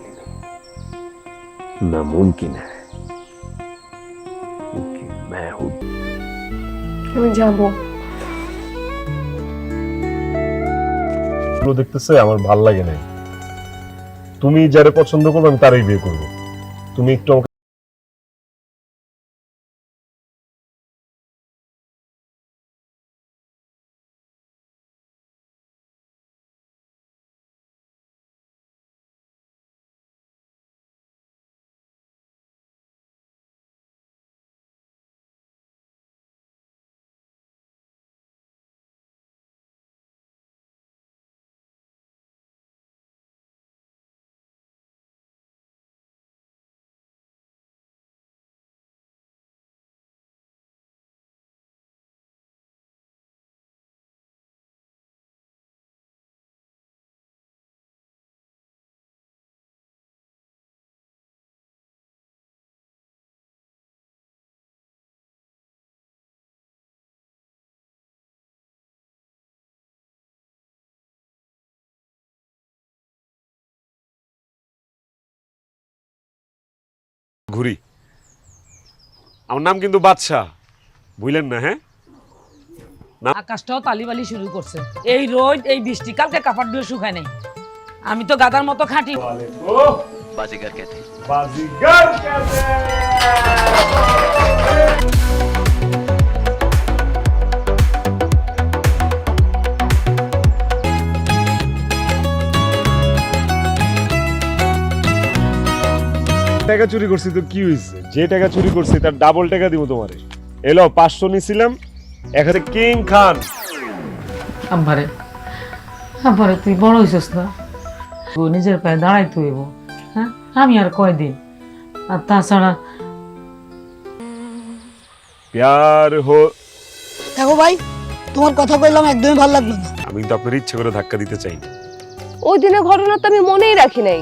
ना मुमकिन है क्योंकि मैं हूं। আমি যাবো। এগুলো দেখতেছে আমার ভাল লাগে নাই। তুমি যারে পছন্দ করবে আমি তারই বিয়ে করব। তুমি একটু আমাকে ঘুরি। আমার নাম কিন্তু বাদশাহ, বুঝলেন না? হ্যাঁ, আকাশটাও তালিবালি শুরু করছে। এই রোদ, এই বৃষ্টি, কালকে কাপড় দিয়ে শুকায় নাই। আমি তো গাদার মতো খাঁটি। बाजीगर कहते हैं। বাজিগার कहते हैं। টাকা চুরি করছি তো কি হয়েছে? যে টাকা চুরি করছি তার ডাবল টাকা দিব তোমারে। এলো 500 নিছিলাম, এখানে কিং খান। আব্বারে, আব্বারে তুই বড় হইছিস না, তুই নিজের পায়ে দাঁড়াইতে হইব। হ্যাঁ, আমি আর কয়দিন। আর তাছাড়া প্যার হো। দেখো ভাই, তোমার কথা কইলাম একদমই ভালো লাগলো না। আমি তো আপনার ইচ্ছে করে ধাক্কা দিতে চাই না। ওই দিনের ঘটনা তো আমি মনেই রাখি নাই,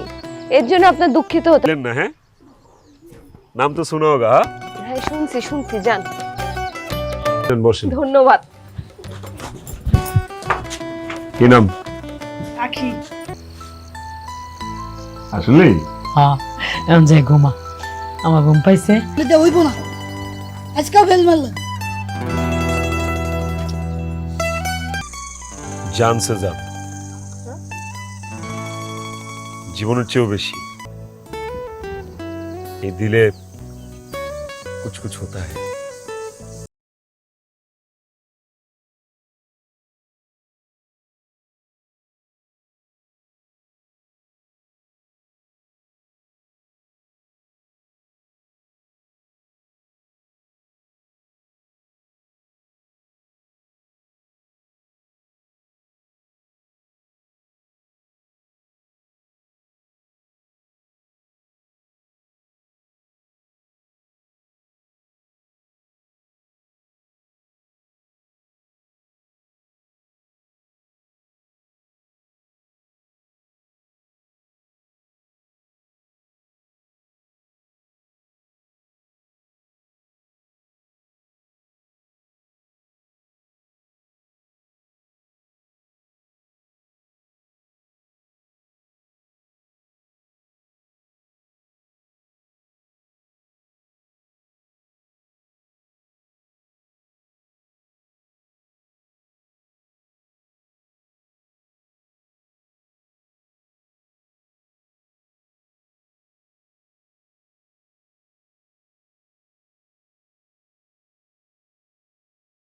এর জন্য আপনার দুঃখিত হতে। বললেন না? হ্যাঁ, নাম তো শোনা হোগা। হ্যাঁ শুনছি শুনছি, যান। বসেন। ধন্যবাদ। কি নাম? আখি, আসলে হ্যাঁ, এখন যাই ঘুমা, আমার ঘুম পাইছে। বলিতে হইব না, আজকাল ফেল মারলাম। জান সে জান, জীবনের চেয়েও বেশি এই দিলে कुछ कुछ होता है।